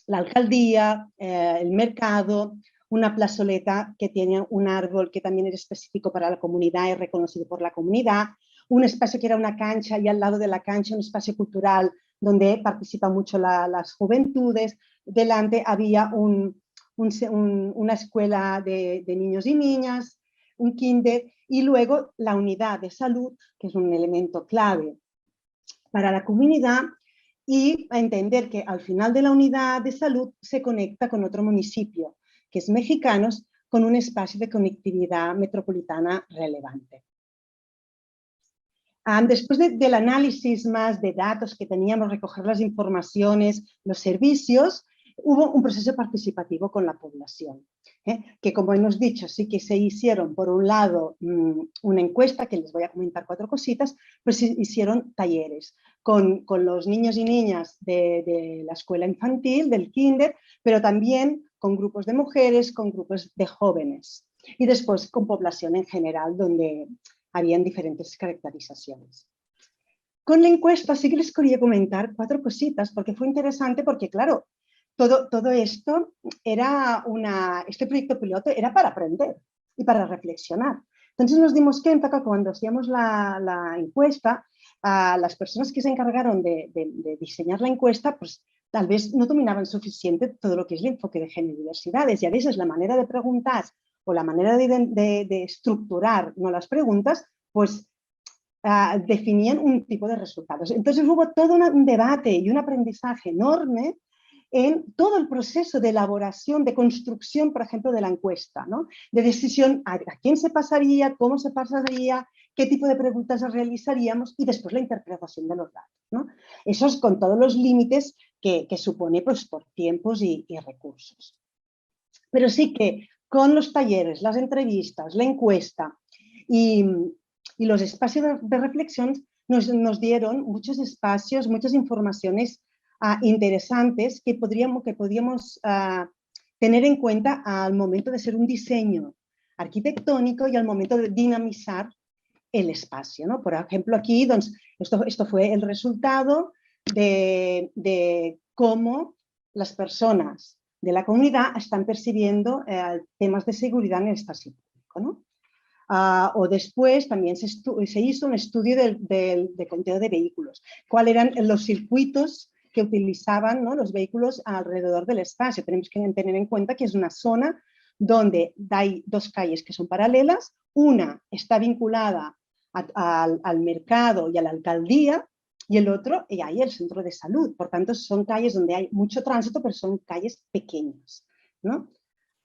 alcaldía, el mercado, una plazoleta que tiene un árbol que también es específico para la comunidad y reconocido por la comunidad, un espacio que era una cancha y al lado de la cancha un espacio cultural donde participan mucho las juventudes, delante había una escuela de niños y niñas, un kinder y luego la unidad de salud, que es un elemento clave para la comunidad, y a entender que al final de la unidad de salud se conecta con otro municipio, que es Mexicanos, con un espacio de conectividad metropolitana relevante. Después del análisis más de datos que teníamos, recoger las informaciones, los servicios, hubo un proceso participativo con la población, que como hemos dicho, sí que se hicieron, por un lado, una encuesta, que les voy a comentar 4 cositas, pues se hicieron talleres con los niños y niñas de la escuela infantil, del kinder, pero también con grupos de mujeres, con grupos de jóvenes y después con población en general, donde habían diferentes caracterizaciones. Con la encuesta sí que les quería comentar 4 cositas, porque fue interesante, porque claro, todo esto era este proyecto piloto era para aprender y para reflexionar. Entonces nos dimos cuenta que cuando hacíamos la encuesta, las personas que se encargaron de diseñar la encuesta, pues tal vez no dominaban suficiente todo lo que es el enfoque de género y diversidades, y a veces la manera de preguntar o la manera de estructurar, ¿no?, las preguntas, pues definían un tipo de resultados. Entonces hubo todo un debate y un aprendizaje enorme en todo el proceso de elaboración, de construcción, por ejemplo, de la encuesta, ¿no?, de decisión a quién se pasaría, cómo se pasaría, qué tipo de preguntas realizaríamos y después la interpretación de los datos, ¿no? Eso es con todos los límites que supone, pues, por tiempos y recursos. Pero sí que con los talleres, las entrevistas, la encuesta y los espacios de reflexión nos dieron muchos espacios, muchas informaciones interesantes que podíamos tener en cuenta al momento de hacer un diseño arquitectónico y al momento de dinamizar el espacio, ¿no? Por ejemplo, aquí esto fue el resultado de cómo las personas de la comunidad están percibiendo temas de seguridad en el espacio público, ¿no? O después también se hizo un estudio de conteo de vehículos. ¿Cuáles eran los circuitos que utilizaban, ¿no?, los vehículos alrededor del espacio? Tenemos que tener en cuenta que es una zona donde hay dos calles que son paralelas. Una está vinculada al mercado y a la alcaldía, y el otro, y ahí el centro de salud. Por tanto, son calles donde hay mucho tránsito, pero son calles pequeñas, ¿no?,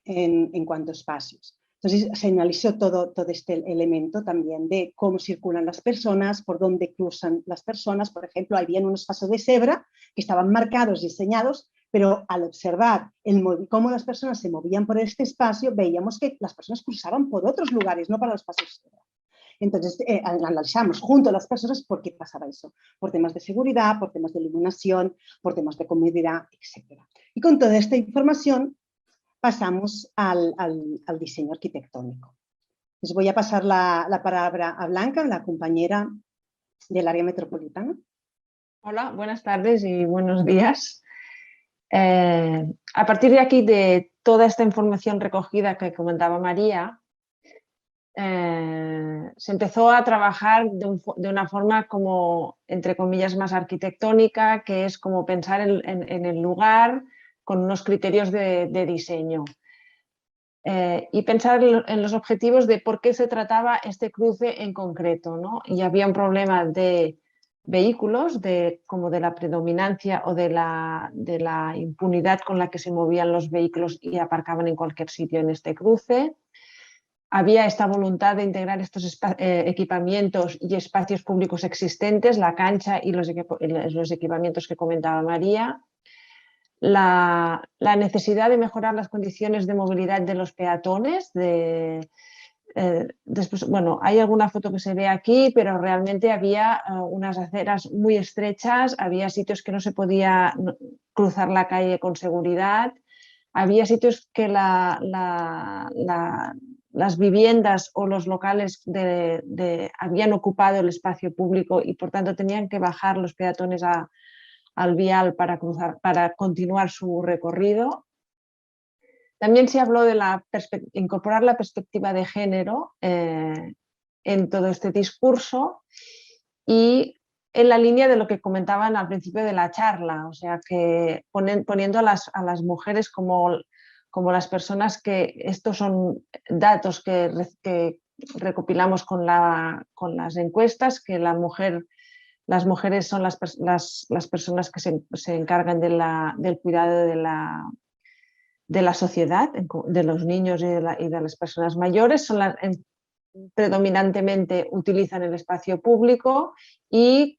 en cuanto a espacios. Entonces se analizó todo este elemento también de cómo circulan las personas, por dónde cruzan las personas. Por ejemplo, había unos pasos de cebra que estaban marcados, diseñados, pero al observar cómo las personas se movían por este espacio, veíamos que las personas cruzaban por otros lugares, no para los pasos de cebra. Entonces analizamos junto a las personas por qué pasaba eso, por temas de seguridad, por temas de iluminación, por temas de comodidad, etc. Y con toda esta información pasamos al diseño arquitectónico. Les voy a pasar la palabra a Blanca, la compañera del área metropolitana. Hola, buenas tardes y buenos días. A partir de aquí, de toda esta información recogida que comentaba María, se empezó a trabajar de una forma como, entre comillas, más arquitectónica, que es como pensar en el lugar con unos criterios de diseño. Y pensar en los objetivos de por qué se trataba este cruce en concreto, ¿no? Y había un problema de vehículos, como de la predominancia o de la impunidad con la que se movían los vehículos y aparcaban en cualquier sitio en este cruce. Había esta voluntad de integrar estos equipamientos y espacios públicos existentes, la cancha y los equipamientos que comentaba María. La necesidad de mejorar las condiciones de movilidad de los peatones. Después, bueno, hay alguna foto que se ve aquí, pero realmente había unas aceras muy estrechas, había sitios que no se podía cruzar la calle con seguridad, había sitios que las viviendas o los locales habían ocupado el espacio público y por tanto tenían que bajar los peatones al vial para continuar su recorrido. También se habló de incorporar la perspectiva de género en todo este discurso y en la línea de lo que comentaban al principio de la charla, o sea, que poniendo a las mujeres como las personas que estos son datos que recopilamos con las encuestas, que las mujeres son las personas que se encargan del cuidado de la sociedad, de los niños y de las personas mayores, predominantemente utilizan el espacio público y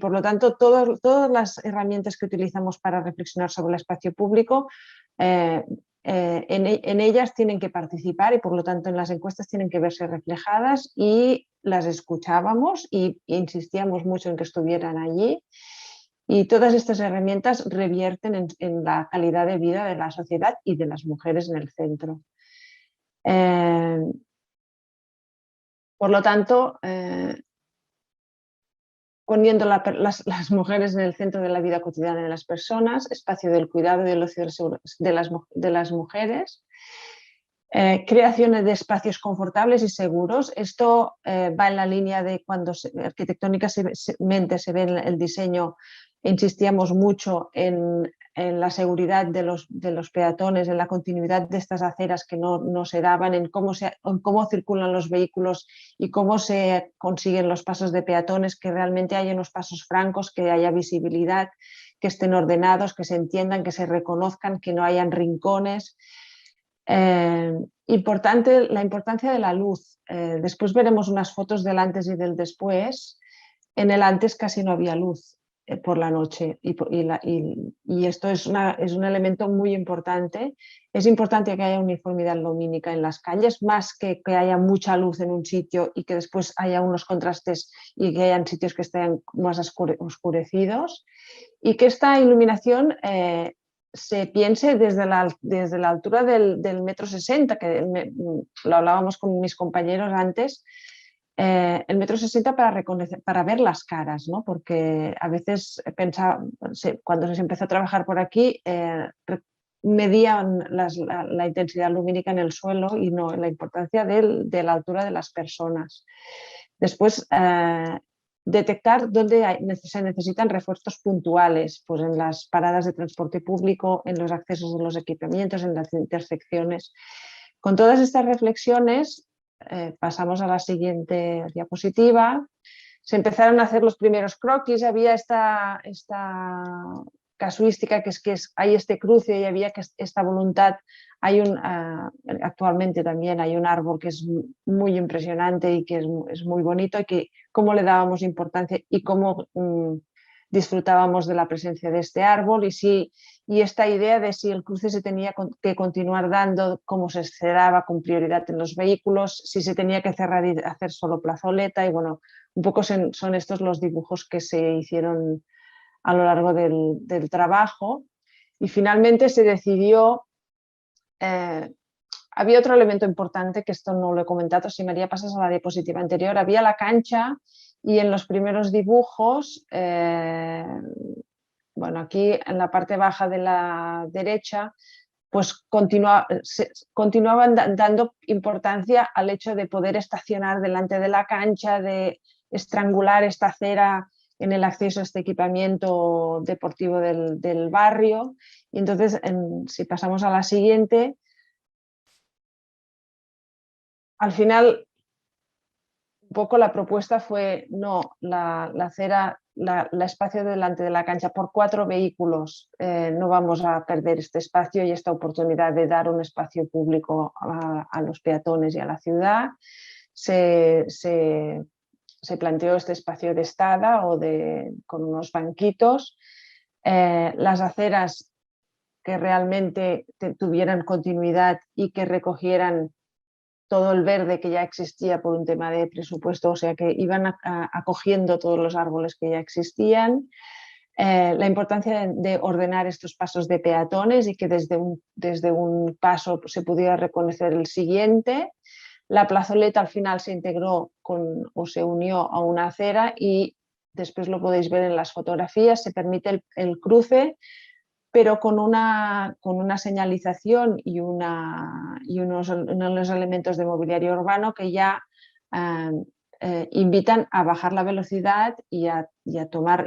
por lo tanto todas las herramientas que utilizamos para reflexionar sobre el espacio público en ellas tienen que participar y por lo tanto en las encuestas tienen que verse reflejadas y las escuchábamos e insistíamos mucho en que estuvieran allí. Y todas estas herramientas revierten en la calidad de vida de la sociedad y de las mujeres en el centro. Por lo tanto, poniendo las mujeres en el centro de la vida cotidiana de las personas, espacio del cuidado y del ocio de las mujeres, creaciones de espacios confortables y seguros. Esto va en la línea de cuando arquitectónicamente se ve el diseño insistíamos mucho en la seguridad de los peatones, en la continuidad de estas aceras que no se daban, en cómo circulan los vehículos y cómo se consiguen los pasos de peatones, que realmente haya unos pasos francos, que haya visibilidad, que estén ordenados, que se entiendan, que se reconozcan, que no hayan rincones. Importante la importancia de la luz. Después veremos unas fotos del antes y del después. En el antes casi no había luz por la noche y esto es un elemento muy importante. Es importante que haya uniformidad lumínica en las calles, más que haya mucha luz en un sitio y que después haya unos contrastes y que hayan sitios que estén más oscurecidos, y que esta iluminación se piense desde la altura del 1,60 m, que lo hablábamos con mis compañeros antes. El 1,60 m para ver las caras, ¿no? Porque a veces cuando se empezó a trabajar por aquí, medían la intensidad lumínica en el suelo y no la importancia de la altura de las personas. Después, detectar dónde se necesitan refuerzos puntuales, pues en las paradas de transporte público, en los accesos de los equipamientos, en las intersecciones. Con todas estas reflexiones, pasamos a la siguiente diapositiva. Se empezaron a hacer los primeros croquis, había esta casuística que hay este cruce y había esta voluntad. Actualmente también hay un árbol que es muy impresionante y que es muy bonito, y que cómo le dábamos importancia y cómo disfrutábamos de la presencia de este árbol, y esta idea de si el cruce se tenía que continuar dando, cómo se cerraba con prioridad en los vehículos, si se tenía que cerrar y hacer solo plazoleta. Y bueno, un poco son estos los dibujos que se hicieron a lo largo del trabajo. Y finalmente se decidió, había otro elemento importante, que esto no lo he comentado. Si María pasas a la diapositiva anterior, había la cancha, y en los primeros dibujos, bueno, aquí en la parte baja de la derecha, pues continuaban dando importancia al hecho de poder estacionar delante de la cancha, de estrangular esta acera en el acceso a este equipamiento deportivo del barrio. Y entonces, si pasamos a la siguiente, al final un poco la propuesta fue, no, la acera, el espacio delante de la cancha por 4 vehículos, no vamos a perder este espacio y esta oportunidad de dar un espacio público a los peatones y a la ciudad. Se planteó este espacio de estada con unos banquitos, las aceras que realmente tuvieran continuidad y que recogieran todo el verde que ya existía por un tema de presupuesto, o sea que iban acogiendo todos los árboles que ya existían. La importancia de ordenar estos pasos de peatones y que desde un paso se pudiera reconocer el siguiente. La plazoleta al final se integró o se unió a una acera, y después lo podéis ver en las fotografías. Se permite el cruce, pero con una señalización y unos elementos de mobiliario urbano que ya invitan a bajar la velocidad y a tomar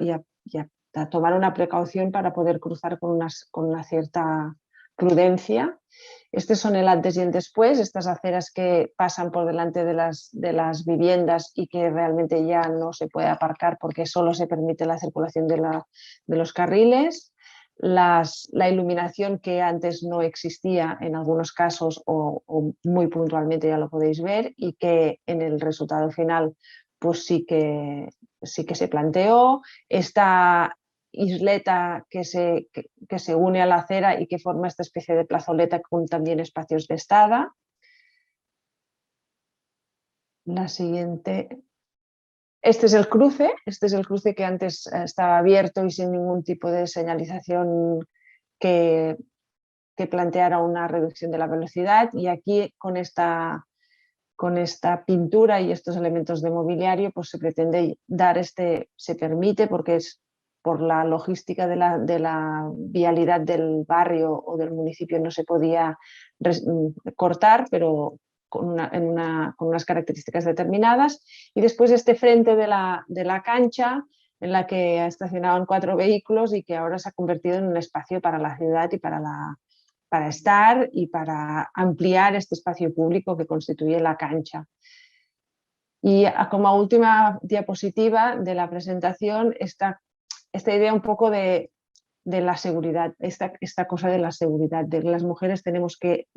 una precaución para poder cruzar con una cierta prudencia. Estos son el antes y el después, estas aceras que pasan por delante de las viviendas y que realmente ya no se puede aparcar porque solo se permite la circulación de los carriles. La iluminación, que antes no existía en algunos casos o muy puntualmente, ya lo podéis ver, y que en el resultado final pues sí que se planteó. Esta isleta que se une a la acera y que forma esta especie de plazoleta con también espacios de estada. La siguiente. Este es el cruce que antes estaba abierto y sin ningún tipo de señalización que planteara una reducción de la velocidad, y aquí con esta pintura y estos elementos de mobiliario pues se pretende se permite, porque es por la logística de la vialidad del barrio o del municipio, no se podía cortar, pero con unas características determinadas. Y después este frente de la cancha en la que estacionaban 4 vehículos y que ahora se ha convertido en un espacio para la ciudad y para estar y para ampliar este espacio público que constituye la cancha. Y como última diapositiva de la presentación, esta idea un poco de la seguridad, esta cosa de la seguridad, de que las mujeres tenemos que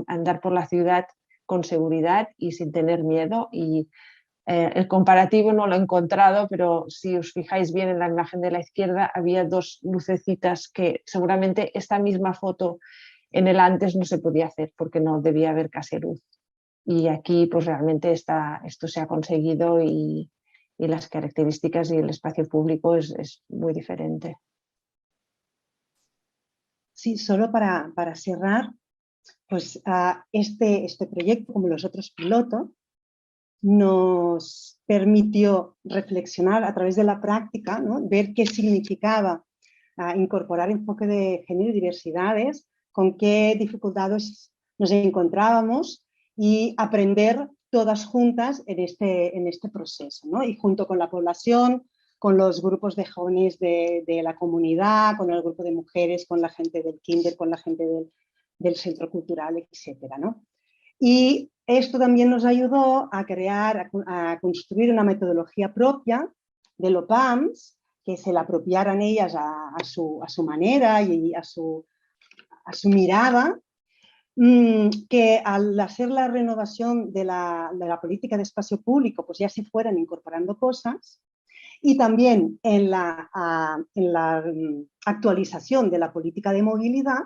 andar por la ciudad con seguridad y sin tener miedo. Y el comparativo no lo he encontrado, pero si os fijáis bien en la imagen de la izquierda, había 2 lucecitas que seguramente esta misma foto en el antes no se podía hacer porque no debía haber casi luz. Y aquí pues realmente esto se ha conseguido y las características y el espacio público es muy diferente. Sí, solo para cerrar, pues este proyecto, como los otros pilotos, nos permitió reflexionar a través de la práctica, ¿no? Ver qué significaba incorporar enfoque de género y diversidades, con qué dificultades nos encontrábamos y aprender todas juntas en este proceso, ¿no? Y junto con la población, con los grupos de jóvenes de la comunidad, con el grupo de mujeres, con la gente del kinder, con la gente del centro cultural, etcétera, ¿no? Y esto también nos ayudó a a construir una metodología propia de los PAMS, que se la apropiaran ellas a su manera y a su mirada, que al hacer la renovación de la política de espacio público, pues ya se fueran incorporando cosas, y también en la actualización de la política de movilidad,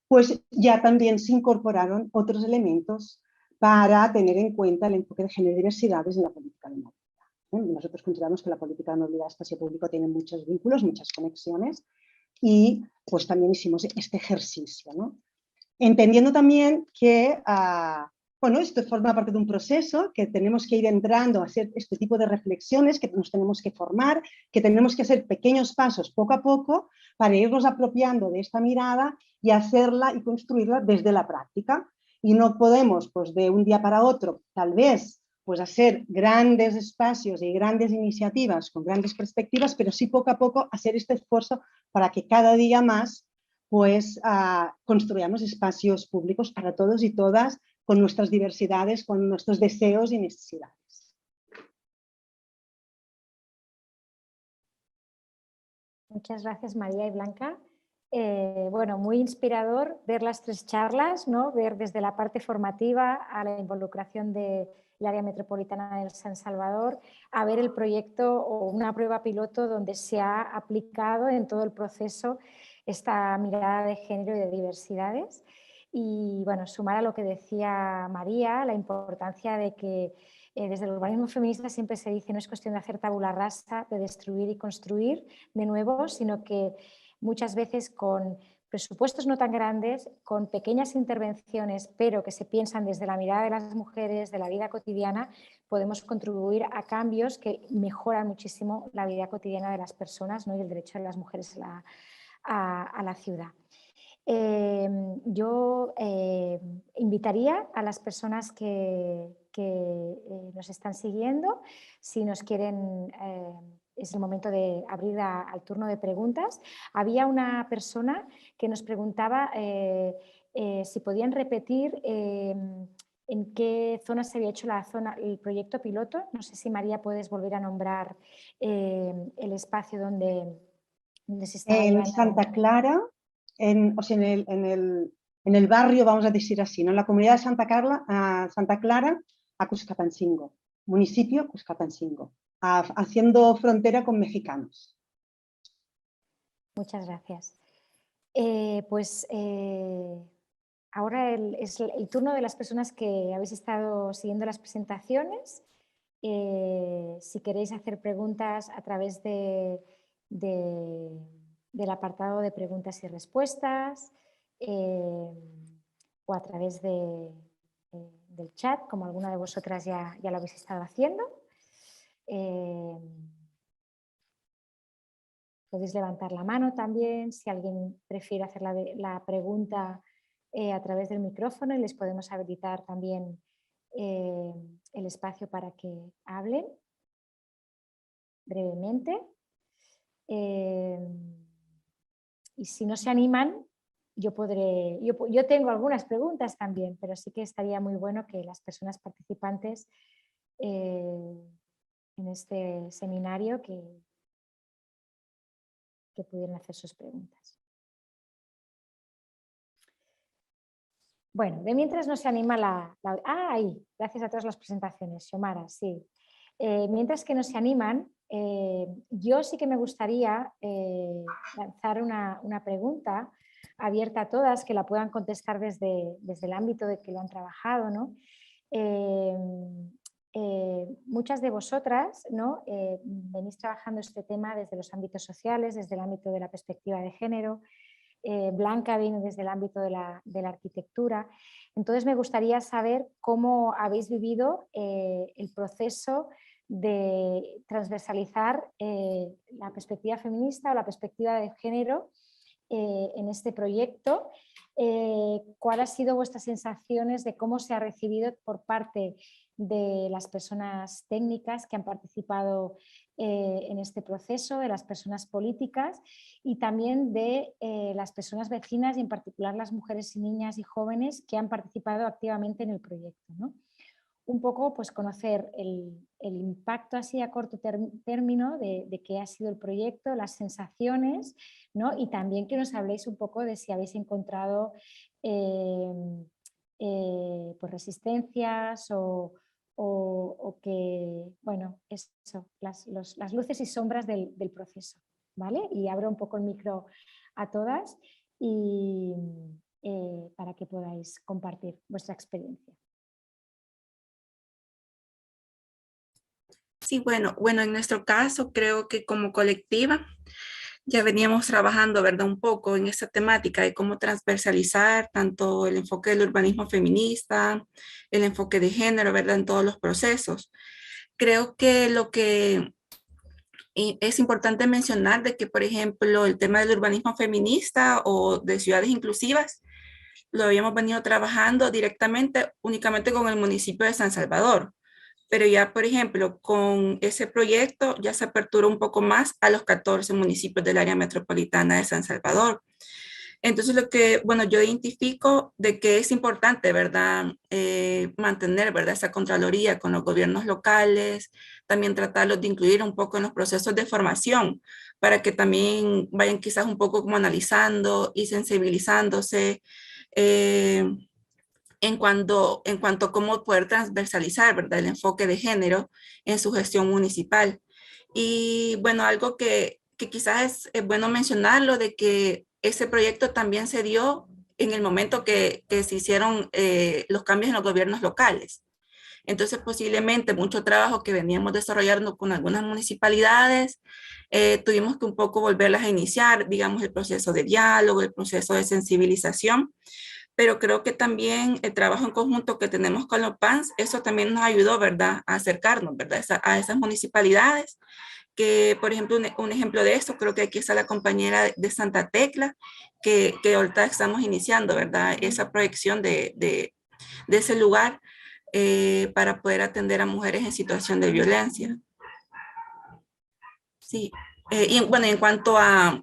pues ya también se incorporaron otros elementos para tener en cuenta el enfoque de género y diversidades en la política de movilidad. Nosotros consideramos que la política de movilidad de espacio público tiene muchos vínculos, muchas conexiones, y pues también hicimos este ejercicio, ¿no? Entendiendo también que bueno, esto forma parte de un proceso, que tenemos que ir entrando a hacer este tipo de reflexiones, que nos tenemos que formar, que tenemos que hacer pequeños pasos poco a poco para irnos apropiando de esta mirada y hacerla y construirla desde la práctica. Y no podemos, pues de un día para otro, tal vez, pues hacer grandes espacios y grandes iniciativas con grandes perspectivas, pero sí poco a poco hacer este esfuerzo para que cada día más pues construyamos espacios públicos para todos y todas, con nuestras diversidades, con nuestros deseos y necesidades. Muchas gracias, María y Blanca. Bueno, muy inspirador ver las 3 charlas, ¿no? Ver desde la parte formativa a la involucración del área metropolitana de San Salvador, a ver el proyecto o una prueba piloto donde se ha aplicado en todo el proceso esta mirada de género y de diversidades. Y bueno, sumar a lo que decía María, la importancia de que desde el urbanismo feminista siempre se dice no es cuestión de hacer tabula rasa, de destruir y construir de nuevo, sino que muchas veces con presupuestos no tan grandes, con pequeñas intervenciones, pero que se piensan desde la mirada de las mujeres, de la vida cotidiana, podemos contribuir a cambios que mejoran muchísimo la vida cotidiana de las personas, ¿no? Y el derecho de las mujeres a la ciudad. Yo invitaría a las personas que nos están siguiendo, si nos quieren, es el momento de abrir al turno de preguntas. Había una persona que nos preguntaba si podían repetir en qué zona se había hecho el proyecto piloto. No sé si, María, puedes volver a nombrar el espacio donde se estaba En llevando. Santa Clara, en el barrio, vamos a decir así, ¿no? En la comunidad de Santa Clara, a Cuscatancingo, municipio Cuscatancingo, haciendo frontera con mexicanos. Muchas gracias. Ahora es el turno de las personas que habéis estado siguiendo las presentaciones. Si queréis hacer preguntas a través del apartado de preguntas y respuestas o a través del chat, como alguna de vosotras ya lo habéis estado haciendo. Podéis levantar la mano también si alguien prefiere hacer la pregunta a través del micrófono, y les podemos habilitar también el espacio para que hablen brevemente. Y si no se animan, yo tengo algunas preguntas también, pero sí que estaría muy bueno que las personas participantes en este seminario que pudieran hacer sus preguntas. Bueno, de mientras no se anima ahí, gracias a todas las presentaciones, Xiomara, sí. Mientras que no se animan, yo sí que me gustaría lanzar una pregunta abierta a todas, que la puedan contestar desde el ámbito de que lo han trabajado, ¿no? Muchas de vosotras, ¿no? Venís trabajando este tema desde los ámbitos sociales, desde el ámbito de la perspectiva de género. Blanca viene desde el ámbito de la arquitectura. Entonces me gustaría saber cómo habéis vivido el proceso de transversalizar la perspectiva feminista o la perspectiva de género en este proyecto. ¿Cuáles han sido vuestras sensaciones de cómo se ha recibido por parte de las personas técnicas que han participado en este proceso, de las personas políticas y también de las personas vecinas y en particular las mujeres y niñas y jóvenes que han participado activamente en el proyecto, ¿no? Un poco pues conocer el impacto así a corto término de qué ha sido el proyecto, las sensaciones, ¿no? Y también que nos habléis un poco de si habéis encontrado pues resistencias o que, bueno, eso, las luces y sombras del proceso, ¿vale? Y abro un poco el micro a todas y para que podáis compartir vuestra experiencia. Sí, bueno, en nuestro caso creo que como colectiva ya veníamos trabajando, ¿verdad? Un poco en esta temática de cómo transversalizar tanto el enfoque del urbanismo feminista, el enfoque de género, ¿verdad? En todos los procesos. Creo que lo que es importante mencionar de que, por ejemplo, el tema del urbanismo feminista o de ciudades inclusivas, lo habíamos venido trabajando directamente únicamente con el municipio de San Salvador. Pero ya, por ejemplo, con ese proyecto ya se aperturó un poco más a los 14 municipios del área metropolitana de San Salvador. Entonces, lo que, bueno, yo identifico de que es importante, ¿verdad? Mantener, ¿verdad? Esa contraloría con los gobiernos locales, también tratarlos de incluir un poco en los procesos de formación, para que también vayan quizás un poco como analizando y sensibilizándose en cuanto a cómo poder transversalizar, ¿verdad? El enfoque de género en su gestión municipal. Y bueno, algo que quizás es bueno mencionarlo, de que ese proyecto también se dio en el momento que se hicieron los cambios en los gobiernos locales. Entonces, posiblemente mucho trabajo que veníamos desarrollando con algunas municipalidades, tuvimos que un poco volverlas a iniciar, digamos, el proceso de diálogo, el proceso de sensibilización, pero creo que también el trabajo en conjunto que tenemos con los PANS, eso también nos ayudó, ¿verdad?, a acercarnos, ¿verdad?, a esas municipalidades, que, por ejemplo, un ejemplo de esto, creo que aquí está la compañera de Santa Tecla, que ahorita estamos iniciando, ¿verdad?, esa proyección de ese lugar para poder atender a mujeres en situación de violencia. Sí, y bueno, en cuanto a,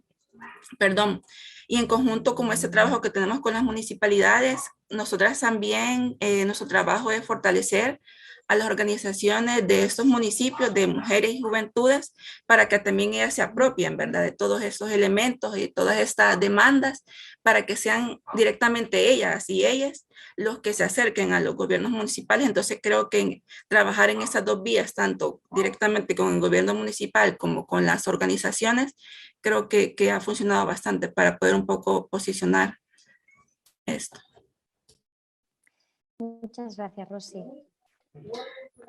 perdón, y en conjunto como ese trabajo que tenemos con las municipalidades, nosotras también, nuestro trabajo es fortalecer a las organizaciones de estos municipios de mujeres y juventudes para que también ellas se apropien, ¿verdad?, de todos esos elementos y todas estas demandas, para que sean directamente ellas y ellas los que se acerquen a los gobiernos municipales. Entonces creo que trabajar en esas dos vías, tanto directamente con el gobierno municipal como con las organizaciones, creo que ha funcionado bastante para poder un poco posicionar esto. Muchas gracias, Rosy.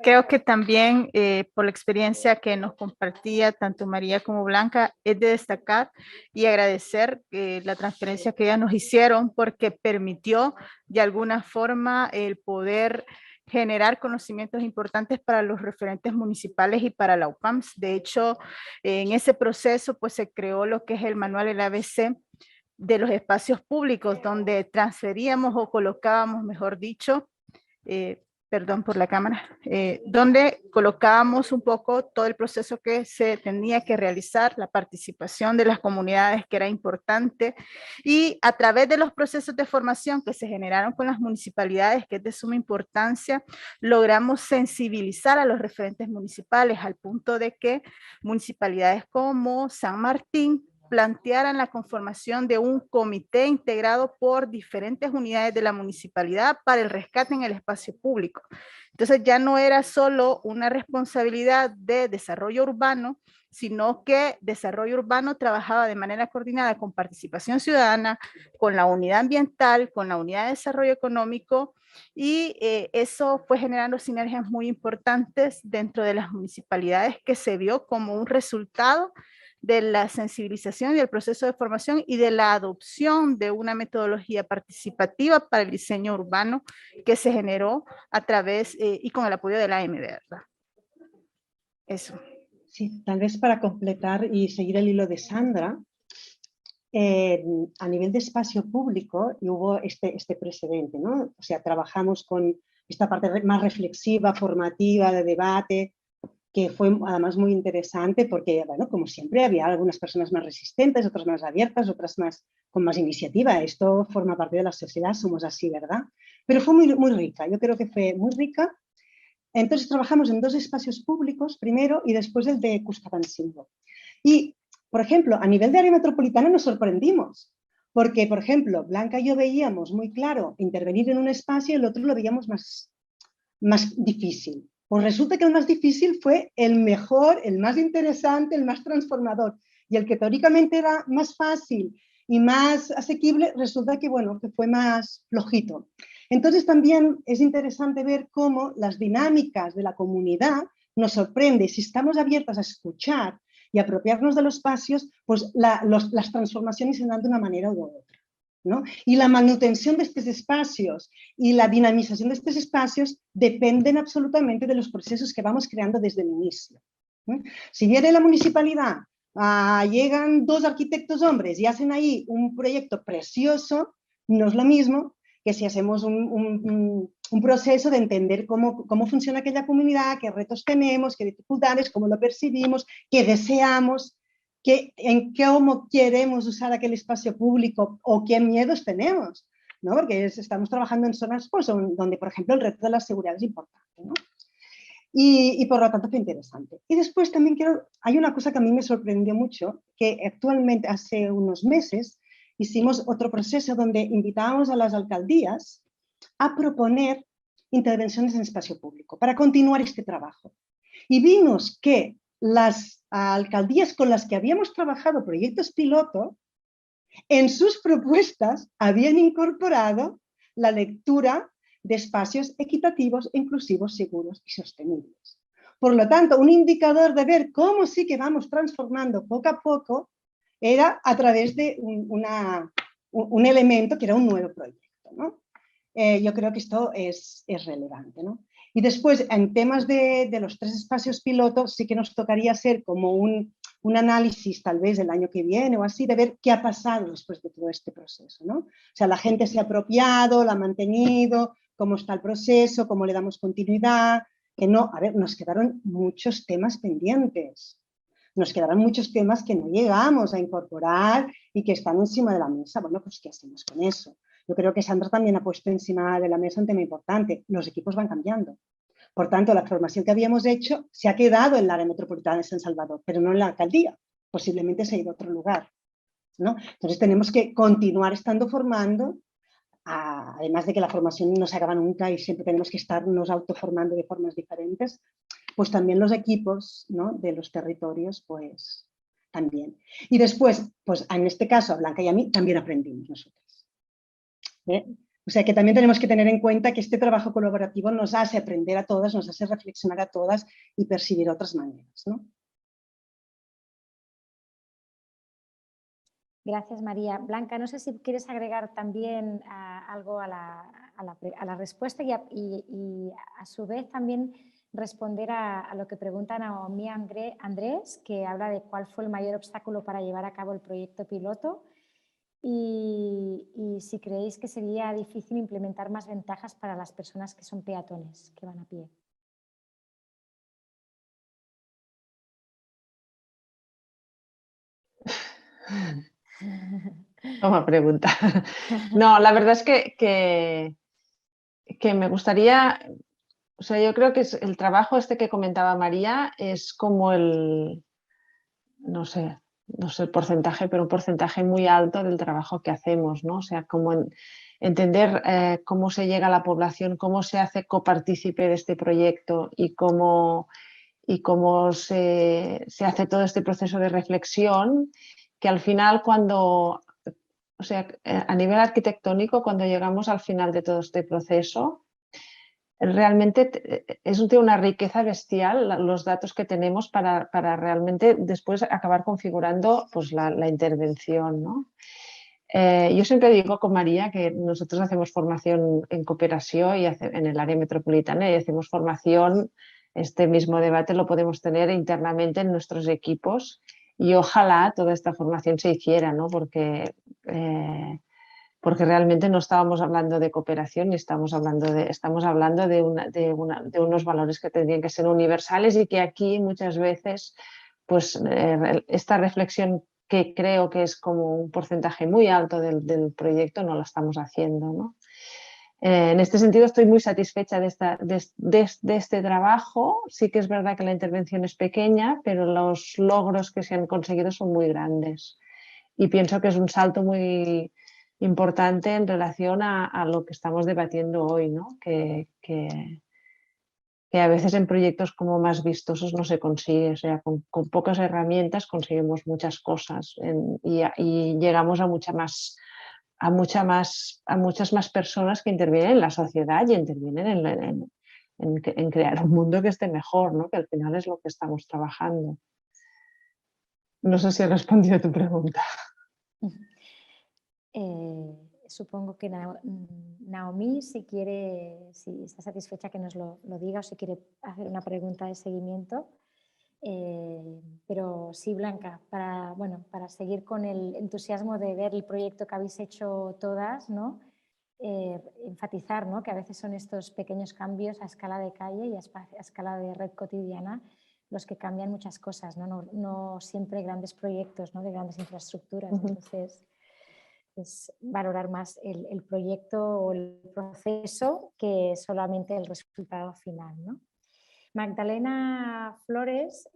Creo que también por la experiencia que nos compartía tanto María como Blanca, es de destacar y agradecer la transferencia que ellas nos hicieron, porque permitió de alguna forma el poder generar conocimientos importantes para los referentes municipales y para la UPAMS. De hecho, en ese proceso pues se creó lo que es el manual, el ABC, de los espacios públicos, donde transferíamos o colocábamos, mejor dicho, perdón por la cámara, donde colocábamos un poco todo el proceso que se tenía que realizar, la participación de las comunidades que era importante, y a través de los procesos de formación que se generaron con las municipalidades, que es de suma importancia, logramos sensibilizar a los referentes municipales al punto de que municipalidades como San Martín plantearan la conformación de un comité integrado por diferentes unidades de la municipalidad para el rescate en el espacio público. Entonces ya no era solo una responsabilidad de desarrollo urbano, sino que desarrollo urbano trabajaba de manera coordinada con participación ciudadana, con la unidad ambiental, con la unidad de desarrollo económico, y eso fue generando sinergias muy importantes dentro de las municipalidades, que se vio como un resultado de la sensibilización y del proceso de formación y de la adopción de una metodología participativa para el diseño urbano que se generó a través y con el apoyo de la AMB, ¿verdad? Eso. Sí, tal vez para completar y seguir el hilo de Sandra, a nivel de espacio público hubo este precedente, ¿no? O sea, trabajamos con esta parte más reflexiva, formativa, de debate, que fue además muy interesante porque, bueno, como siempre, había algunas personas más resistentes, otras más abiertas, otras más con más iniciativa. Esto forma parte de la sociedad, somos así, ¿verdad? Pero fue muy, muy rica, yo creo que fue muy rica. Entonces trabajamos en 2 espacios públicos primero y después el de Cuscatancingo. Y, por ejemplo, a nivel de área metropolitana nos sorprendimos, porque, por ejemplo, Blanca y yo veíamos muy claro intervenir en un espacio y el otro lo veíamos más difícil. Pues resulta que el más difícil fue el mejor, el más interesante, el más transformador. Y el que teóricamente era más fácil y más asequible, resulta que, bueno, que fue más flojito. Entonces también es interesante ver cómo las dinámicas de la comunidad nos sorprende. Si estamos abiertos a escuchar y apropiarnos de los espacios, pues las transformaciones se dan de una manera u otra, ¿no? Y la manutención de estos espacios y la dinamización de estos espacios dependen absolutamente de los procesos que vamos creando desde el inicio. Si viene la municipalidad, llegan 2 arquitectos hombres y hacen ahí un proyecto precioso, no es lo mismo que si hacemos un proceso de entender cómo funciona aquella comunidad, qué retos tenemos, qué dificultades, cómo lo percibimos, qué deseamos, en cómo queremos usar aquel espacio público o qué miedos tenemos, ¿no? Porque estamos trabajando en zonas pues, donde, por ejemplo, el reto de la seguridad es importante, ¿no? Y por lo tanto fue interesante. Y después también hay una cosa que a mí me sorprendió mucho, que actualmente hace unos meses hicimos otro proceso donde invitábamos a las alcaldías a proponer intervenciones en espacio público para continuar este trabajo. Y vimos que las alcaldías con las que habíamos trabajado proyectos piloto, en sus propuestas habían incorporado la lectura de espacios equitativos, inclusivos, seguros y sostenibles. Por lo tanto, un indicador de ver cómo sí que vamos transformando poco a poco era a través de un elemento que era un nuevo proyecto, ¿no? Yo creo que esto es relevante, ¿no? Y después, en temas de los 3 espacios pilotos, sí que nos tocaría hacer como un análisis tal vez el año que viene o así, de ver qué ha pasado después de todo este proceso, ¿no? O sea, la gente se ha apropiado, la ha mantenido, cómo está el proceso, cómo le damos continuidad, que no, a ver, nos quedaron muchos temas pendientes, nos quedaron muchos temas que no llegamos a incorporar y que están encima de la mesa. Bueno, pues ¿qué hacemos con eso? Yo creo que Sandra también ha puesto encima de la mesa un tema importante. Los equipos van cambiando. Por tanto, la formación que habíamos hecho se ha quedado en el área metropolitana de San Salvador, pero no en la alcaldía. Posiblemente se ha ido a otro lugar, ¿no? Entonces tenemos que continuar estando formando, además de que la formación no se acaba nunca y siempre tenemos que estarnos autoformando de formas diferentes, pues también los equipos, ¿no?, de los territorios, pues también. Y después, pues en este caso, a Blanca y a mí, también aprendimos nosotros. O sea que también tenemos que tener en cuenta que este trabajo colaborativo nos hace aprender a todas, nos hace reflexionar a todas y percibir otras maneras, ¿no? Gracias, María. Blanca, no sé si quieres agregar también algo a la respuesta y a su vez también responder a lo que pregunta Naomi Andrés, que habla de cuál fue el mayor obstáculo para llevar a cabo el proyecto piloto. y si creéis que sería difícil implementar más ventajas para las personas que son peatones, que van a pie. Toma pregunta. No, la verdad es que me gustaría, o sea, yo creo que es el trabajo este que comentaba María es como no sé el porcentaje, pero un porcentaje muy alto del trabajo que hacemos, ¿no? O sea, como entender cómo se llega a la población, cómo se hace copartícipe de este proyecto y cómo se hace todo este proceso de reflexión, que al final o sea, a nivel arquitectónico, cuando llegamos al final de todo este proceso, realmente tiene una riqueza bestial los datos que tenemos para realmente después acabar configurando pues, la intervención, ¿no? Yo siempre digo con María que nosotros hacemos formación en cooperación y en el área metropolitana y hacemos formación, este mismo debate lo podemos tener internamente en nuestros equipos y ojalá toda esta formación se hiciera, ¿no? Porque realmente no estábamos hablando de cooperación, estamos hablando de unos valores que tendrían que ser universales y que aquí muchas veces pues, esta reflexión que creo que es como un porcentaje muy alto del proyecto no la estamos haciendo, ¿no? En este sentido estoy muy satisfecha de este trabajo. Sí que es verdad que la intervención es pequeña, pero los logros que se han conseguido son muy grandes y pienso que es un salto muy importante en relación a lo que estamos debatiendo hoy, ¿no? Que a veces en proyectos como más vistosos no se consigue, o sea, con pocas herramientas conseguimos muchas cosas y llegamos a muchas más personas que intervienen en la sociedad y intervienen en crear un mundo que esté mejor, ¿no? Que al final es lo que estamos trabajando. No sé si he respondido a tu pregunta. Supongo que Naomi, si está satisfecha, que nos lo diga, o si quiere hacer una pregunta de seguimiento. Pero sí, Blanca, para seguir con el entusiasmo de ver el proyecto que habéis hecho todas, ¿no? Enfatizar, ¿no? Que a veces son estos pequeños cambios a escala de calle y a escala de red cotidiana los que cambian muchas cosas, no siempre grandes proyectos, ¿no? De grandes infraestructuras. Entonces, es valorar más el proyecto o el proceso que solamente el resultado final, ¿no? Magdalena Flores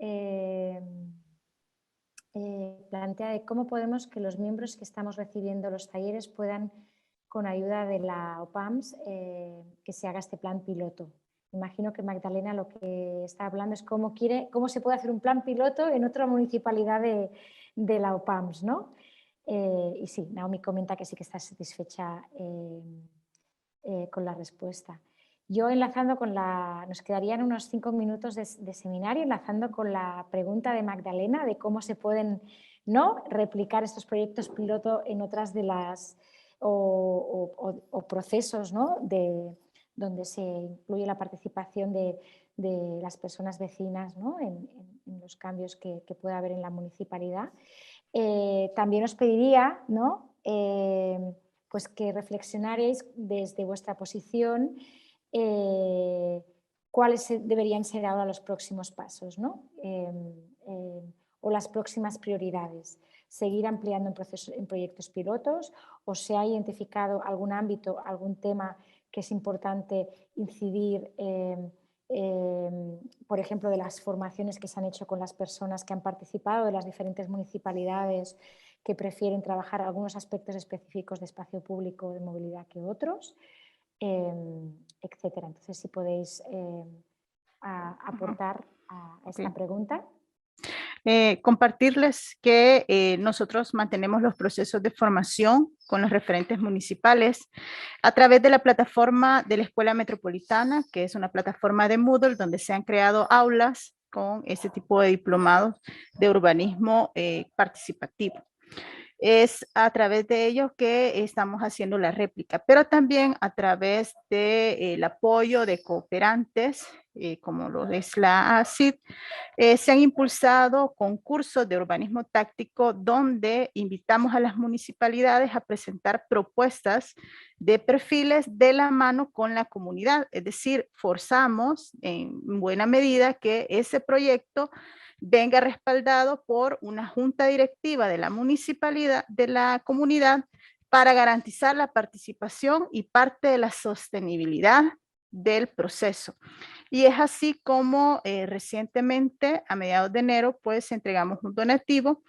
plantea de cómo podemos que los miembros que estamos recibiendo los talleres puedan, con ayuda de la OPAMS, que se haga este plan piloto. Imagino que Magdalena lo que está hablando es cómo se puede hacer un plan piloto en otra municipalidad de la OPAMS, ¿no? Y sí, Naomi comenta que sí que está satisfecha con la respuesta. Yo enlazando nos quedarían unos 5 minutos de seminario, enlazando con la pregunta de Magdalena de cómo se pueden, ¿no?, replicar estos proyectos piloto en otras de las o procesos, ¿no?, donde se incluye la participación de las personas vecinas, ¿no?, en los cambios que pueda haber en la municipalidad. También os pediría, ¿no?, pues que reflexionaréis desde vuestra posición cuáles deberían ser ahora los próximos pasos, ¿no? O las próximas prioridades. Seguir ampliando en proyectos pilotos, o se ha identificado algún ámbito, algún tema que es importante incidir, por ejemplo, de las formaciones que se han hecho con las personas que han participado de las diferentes municipalidades que prefieren trabajar algunos aspectos específicos de espacio público de movilidad que otros, etcétera. Entonces, si podéis aportar a esta pregunta. Compartirles que nosotros mantenemos los procesos de formación con los referentes municipales a través de la plataforma de la Escuela Metropolitana, que es una plataforma de Moodle donde se han creado aulas con este tipo de diplomados de urbanismo participativo. Es a través de ello que estamos haciendo la réplica, pero también a través del apoyo de cooperantes, como lo es la ACID, se han impulsado concursos de urbanismo táctico donde invitamos a las municipalidades a presentar propuestas de perfiles de la mano con la comunidad, es decir, forzamos en buena medida que ese proyecto venga respaldado por una junta directiva de la municipalidad, de la comunidad, para garantizar la participación y parte de la sostenibilidad del proceso. Y es así como recientemente, a mediados de enero, pues entregamos un donativo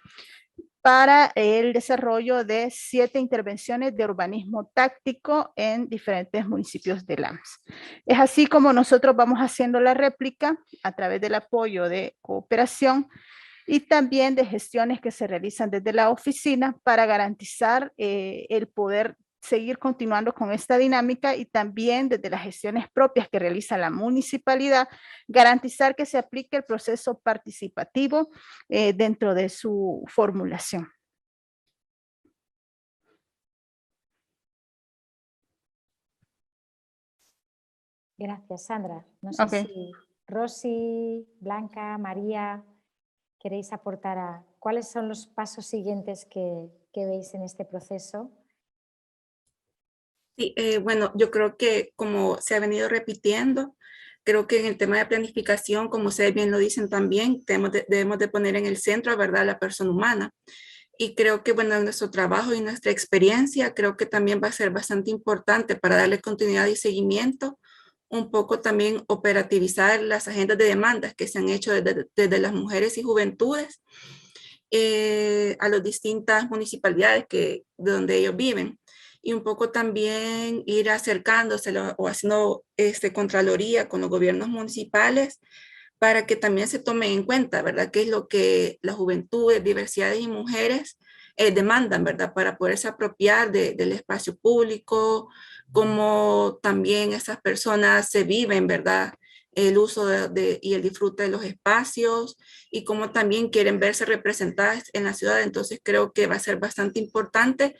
para el desarrollo de 7 intervenciones de urbanismo táctico en diferentes municipios de LAMS. Es así como nosotros vamos haciendo la réplica a través del apoyo de cooperación y también de gestiones que se realizan desde la oficina para garantizar el poder seguir continuando con esta dinámica y también desde las gestiones propias que realiza la municipalidad, garantizar que se aplique el proceso participativo dentro de su formulación. Gracias, Sandra. No sé si Rosy, Blanca, María, queréis aportar a cuáles son los pasos siguientes que veis en este proceso. Sí, bueno, yo creo que como se ha venido repitiendo, creo que en el tema de planificación, como ustedes bien lo dicen también, debemos de poner en el centro, ¿verdad?, a la persona humana. Y creo que, bueno, nuestro trabajo y nuestra experiencia creo que también va a ser bastante importante para darle continuidad y seguimiento, un poco también operativizar las agendas de demandas que se han hecho desde las mujeres y juventudes a las distintas municipalidades de donde ellos viven. Y un poco también ir acercándose o haciendo contraloría con los gobiernos municipales para que también se tome en cuenta, ¿verdad?, qué es lo que las juventudes, diversidades y mujeres demandan, ¿verdad?, para poderse apropiar del espacio público, cómo también esas personas se viven, ¿verdad?, el uso y el disfrute de los espacios y cómo también quieren verse representadas en la ciudad. Entonces creo que va a ser bastante importante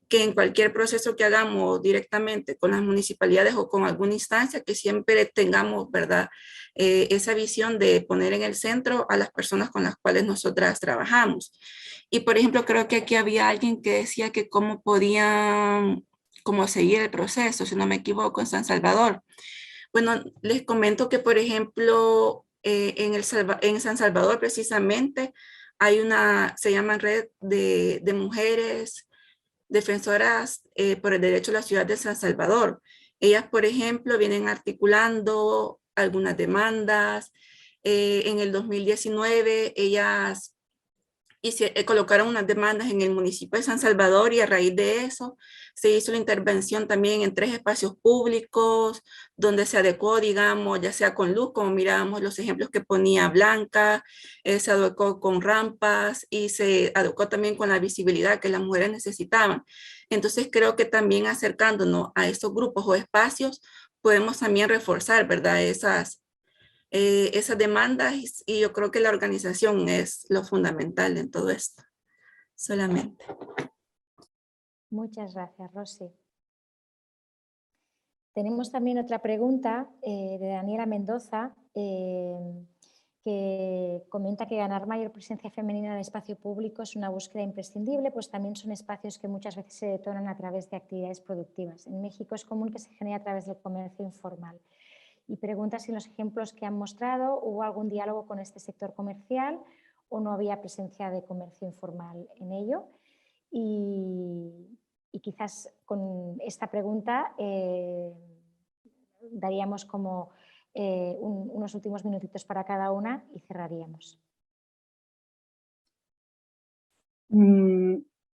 que en cualquier proceso que hagamos directamente con las municipalidades o con alguna instancia, que siempre tengamos, ¿verdad?, esa visión de poner en el centro a las personas con las cuales nosotras trabajamos. Y, por ejemplo, creo que aquí había alguien que decía que cómo podían, cómo seguir el proceso, si no me equivoco, en San Salvador. Bueno, les comento que, por ejemplo, en San Salvador precisamente hay se llama Red de Mujeres Defensoras por el Derecho a la Ciudad de San Salvador. Ellas, por ejemplo, vienen articulando algunas demandas. En el 2019, ellas colocaron unas demandas en el municipio de San Salvador y a raíz de eso se hizo la intervención también en 3 espacios públicos donde se adecuó, digamos, ya sea con luz, como mirábamos los ejemplos que ponía Blanca, se adecuó con rampas y se adecuó también con la visibilidad que las mujeres necesitaban. Entonces creo que también acercándonos a esos grupos o espacios podemos también reforzar, ¿verdad?, esas demandas y yo creo que la organización es lo fundamental en todo esto, solamente. Muchas gracias, Rosy. Tenemos también otra pregunta de Daniela Mendoza que comenta que ganar mayor presencia femenina en el espacio público es una búsqueda imprescindible, pues también son espacios que muchas veces se detonan a través de actividades productivas. En México es común que se genere a través del comercio informal. Y pregunta si en los ejemplos que han mostrado hubo algún diálogo con este sector comercial o no había presencia de comercio informal en ello. Y quizás con esta pregunta daríamos como unos últimos minutitos para cada una y cerraríamos.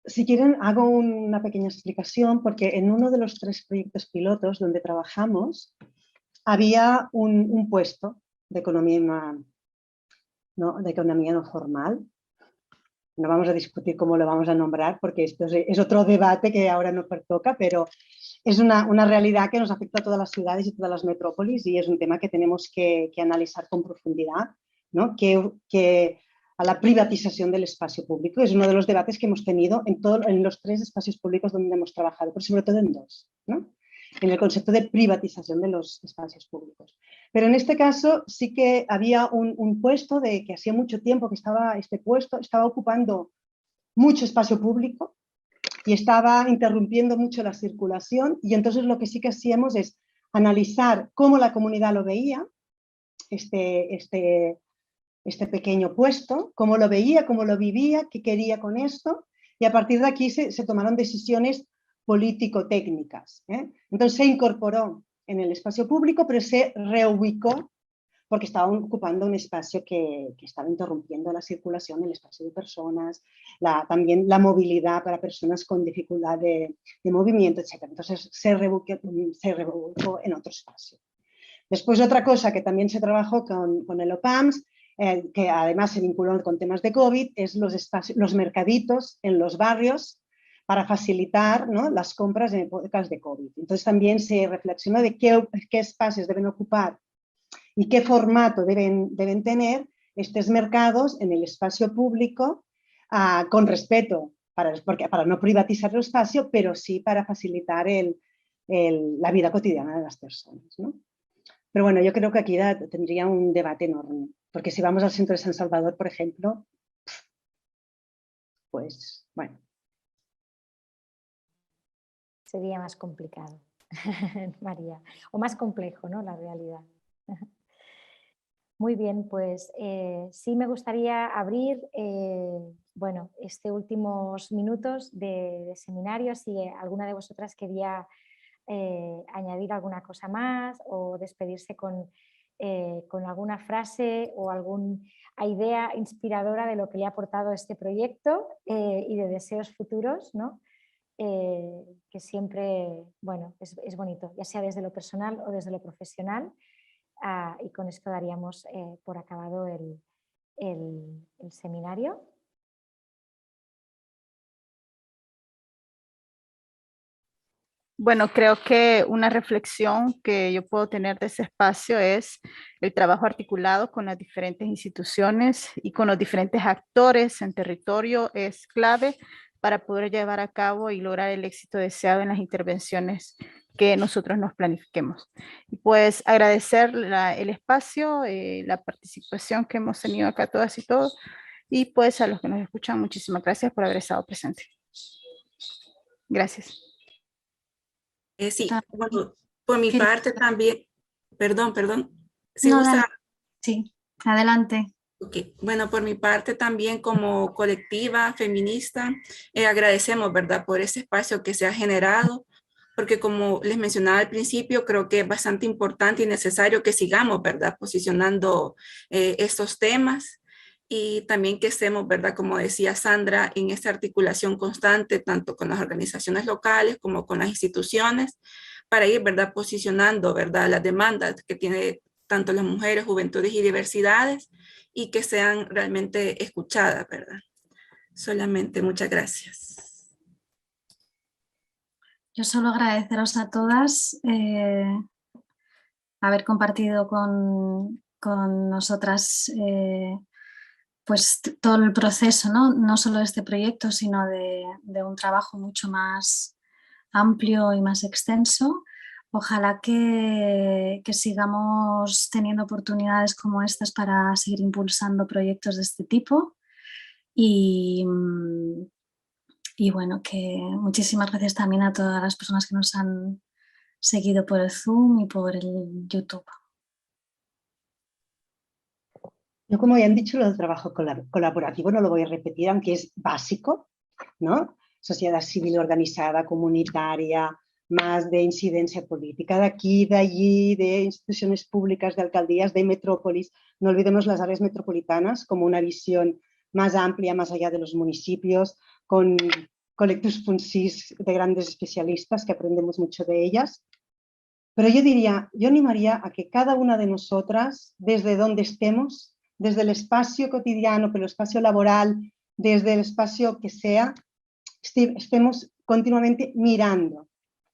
Si quieren, hago una pequeña explicación porque en uno de los 3 proyectos pilotos donde trabajamos había un puesto de economía no formal. No vamos a discutir cómo lo vamos a nombrar porque esto es otro debate que ahora no pertoca, pero es una realidad que nos afecta a todas las ciudades y todas las metrópolis y es un tema que tenemos que analizar con profundidad, ¿no? Que a la privatización del espacio público. Es uno de los debates que hemos tenido en los 3 espacios públicos donde hemos trabajado, pero sobre todo en 2, ¿no? En el concepto de privatización de los espacios públicos. Pero en este caso sí que había un puesto que hacía mucho tiempo que estaba ocupando mucho espacio público y estaba interrumpiendo mucho la circulación, y entonces lo que sí que hacíamos es analizar cómo la comunidad lo veía, este pequeño puesto, cómo lo veía, cómo lo vivía, qué quería con esto, y a partir de aquí se tomaron decisiones político-técnicas, ¿eh? Entonces se incorporó en el espacio público, pero se reubicó porque estaba ocupando un espacio que estaba interrumpiendo la circulación, el espacio de personas, también la movilidad para personas con dificultad de movimiento, etc. Entonces se reubicó en otro espacio. Después otra cosa que también se trabajó con el OPAMS, que además se vinculó con temas de COVID, es los mercaditos en los barrios para facilitar, ¿no?, las compras en épocas de COVID. Entonces también se reflexionó de qué espacios deben ocupar y qué formato deben tener estos mercados en el espacio público, con respeto, para no privatizar el espacio, pero sí para facilitar la vida cotidiana de las personas, ¿no? Pero bueno, yo creo que aquí tendría un debate enorme, porque si vamos al centro de San Salvador, por ejemplo, pues bueno. Sería más complicado, María, o más complejo, ¿no?, la realidad. Muy bien, pues sí me gustaría abrir bueno, últimos minutos de seminario, si alguna de vosotras quería añadir alguna cosa más o despedirse con alguna frase o alguna idea inspiradora de lo que le ha aportado este proyecto y de deseos futuros, ¿no? Que siempre, bueno, es bonito, ya sea desde lo personal o desde lo profesional. Y con esto daríamos por acabado el seminario. Bueno, creo que una reflexión que yo puedo tener de ese espacio es el trabajo articulado con las diferentes instituciones y con los diferentes actores en territorio es clave para poder llevar a cabo y lograr el éxito deseado en las intervenciones que nosotros nos planifiquemos. Y pues agradecer el espacio, la participación que hemos tenido acá todas y todos, y pues a los que nos escuchan, muchísimas gracias por haber estado presentes. Gracias. Sí, bueno, por mi parte también, perdón, si No, gusta. sí, adelante. Okay. Bueno, por mi parte también como colectiva feminista, agradecemos, ¿verdad?, por ese espacio que se ha generado, porque como les mencionaba al principio, creo que es bastante importante y necesario que sigamos, ¿verdad?, posicionando estos temas, y también que estemos, ¿verdad?, como decía Sandra, en esta articulación constante, tanto con las organizaciones locales como con las instituciones, para ir, ¿verdad?, posicionando, ¿verdad?, las demandas que tiene tanto las mujeres, juventudes y diversidades, y que sean realmente escuchadas, ¿verdad? Solamente, muchas gracias. Yo solo agradeceros a todas haber compartido con nosotras pues todo el proceso, ¿no? No solo de este proyecto, sino de un trabajo mucho más amplio y más extenso. Ojalá que sigamos teniendo oportunidades como estas para seguir impulsando proyectos de este tipo. Y bueno, que muchísimas gracias también a todas las personas que nos han seguido por el Zoom y por el YouTube. Yo, como ya han dicho, lo del trabajo colaborativo no lo voy a repetir, aunque es básico, ¿no? Sociedad civil organizada, comunitaria, más de incidencia política de aquí, de allí, de instituciones públicas, de alcaldías, de metrópolis. No olvidemos las áreas metropolitanas como una visión más amplia, más allá de los municipios, con colectivos FUNSIS de grandes especialistas que aprendemos mucho de ellas. Pero yo animaría a que cada una de nosotras, desde donde estemos, desde el espacio cotidiano, pero el espacio laboral, desde el espacio que sea, estemos continuamente mirando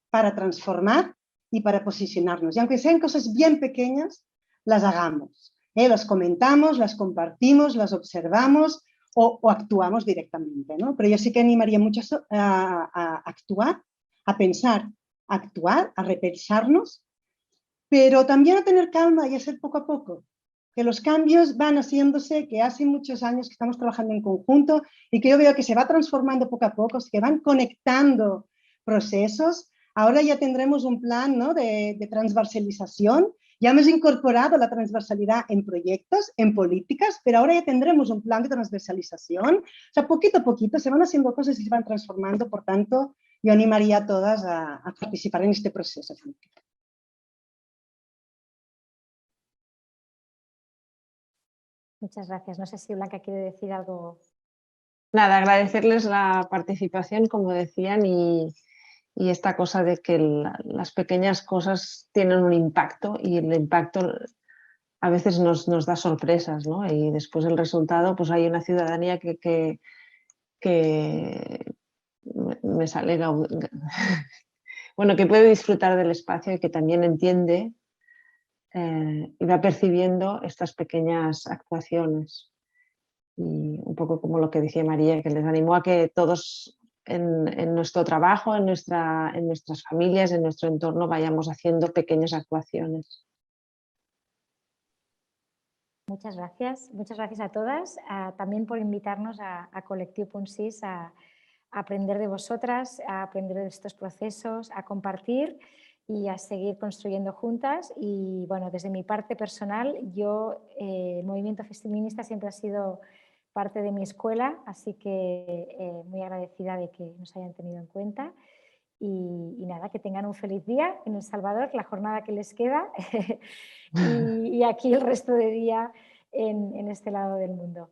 para transformar y para posicionarnos. Y aunque sean cosas bien pequeñas, las hagamos. Los comentamos, las compartimos, las observamos o actuamos directamente, ¿no? Pero yo sí que animaría mucho a actuar, a pensar, a actuar, a repensarnos, pero también a tener calma y a hacer poco a poco. Que los cambios van haciéndose, que hace muchos años que estamos trabajando en conjunto y que yo veo que se va transformando poco a poco, que van conectando procesos. Ahora ya tendremos un plan, ¿no?, de transversalización. Ya hemos incorporado la transversalidad en proyectos, en políticas, pero ahora ya tendremos un plan de transversalización. O sea, poquito a poquito se van haciendo cosas y se van transformando. Por tanto, yo animaría a todas a participar en este proceso. Muchas gracias. No sé si Blanca quiere decir algo. Nada, agradecerles la participación, como decían, y esta cosa de que las pequeñas cosas tienen un impacto y el impacto a veces nos da sorpresas, ¿no? Y después el resultado, pues hay una ciudadanía que me sale bueno, que puede disfrutar del espacio y que también entiende y va percibiendo estas pequeñas actuaciones. Y un poco como lo que decía María, que les animó a que todos en nuestro trabajo, en nuestras familias, en nuestro entorno, vayamos haciendo pequeñas actuaciones. Muchas gracias a todas, también por invitarnos a Col·lectiu Punt 6 a aprender de vosotras, a aprender de estos procesos, a compartir y a seguir construyendo juntas. Y bueno, desde mi parte personal, el movimiento feminista siempre ha sido parte de mi escuela, así que muy agradecida de que nos hayan tenido en cuenta. Y nada, que tengan un feliz día en El Salvador, la jornada que les queda, y aquí el resto de día en este lado del mundo.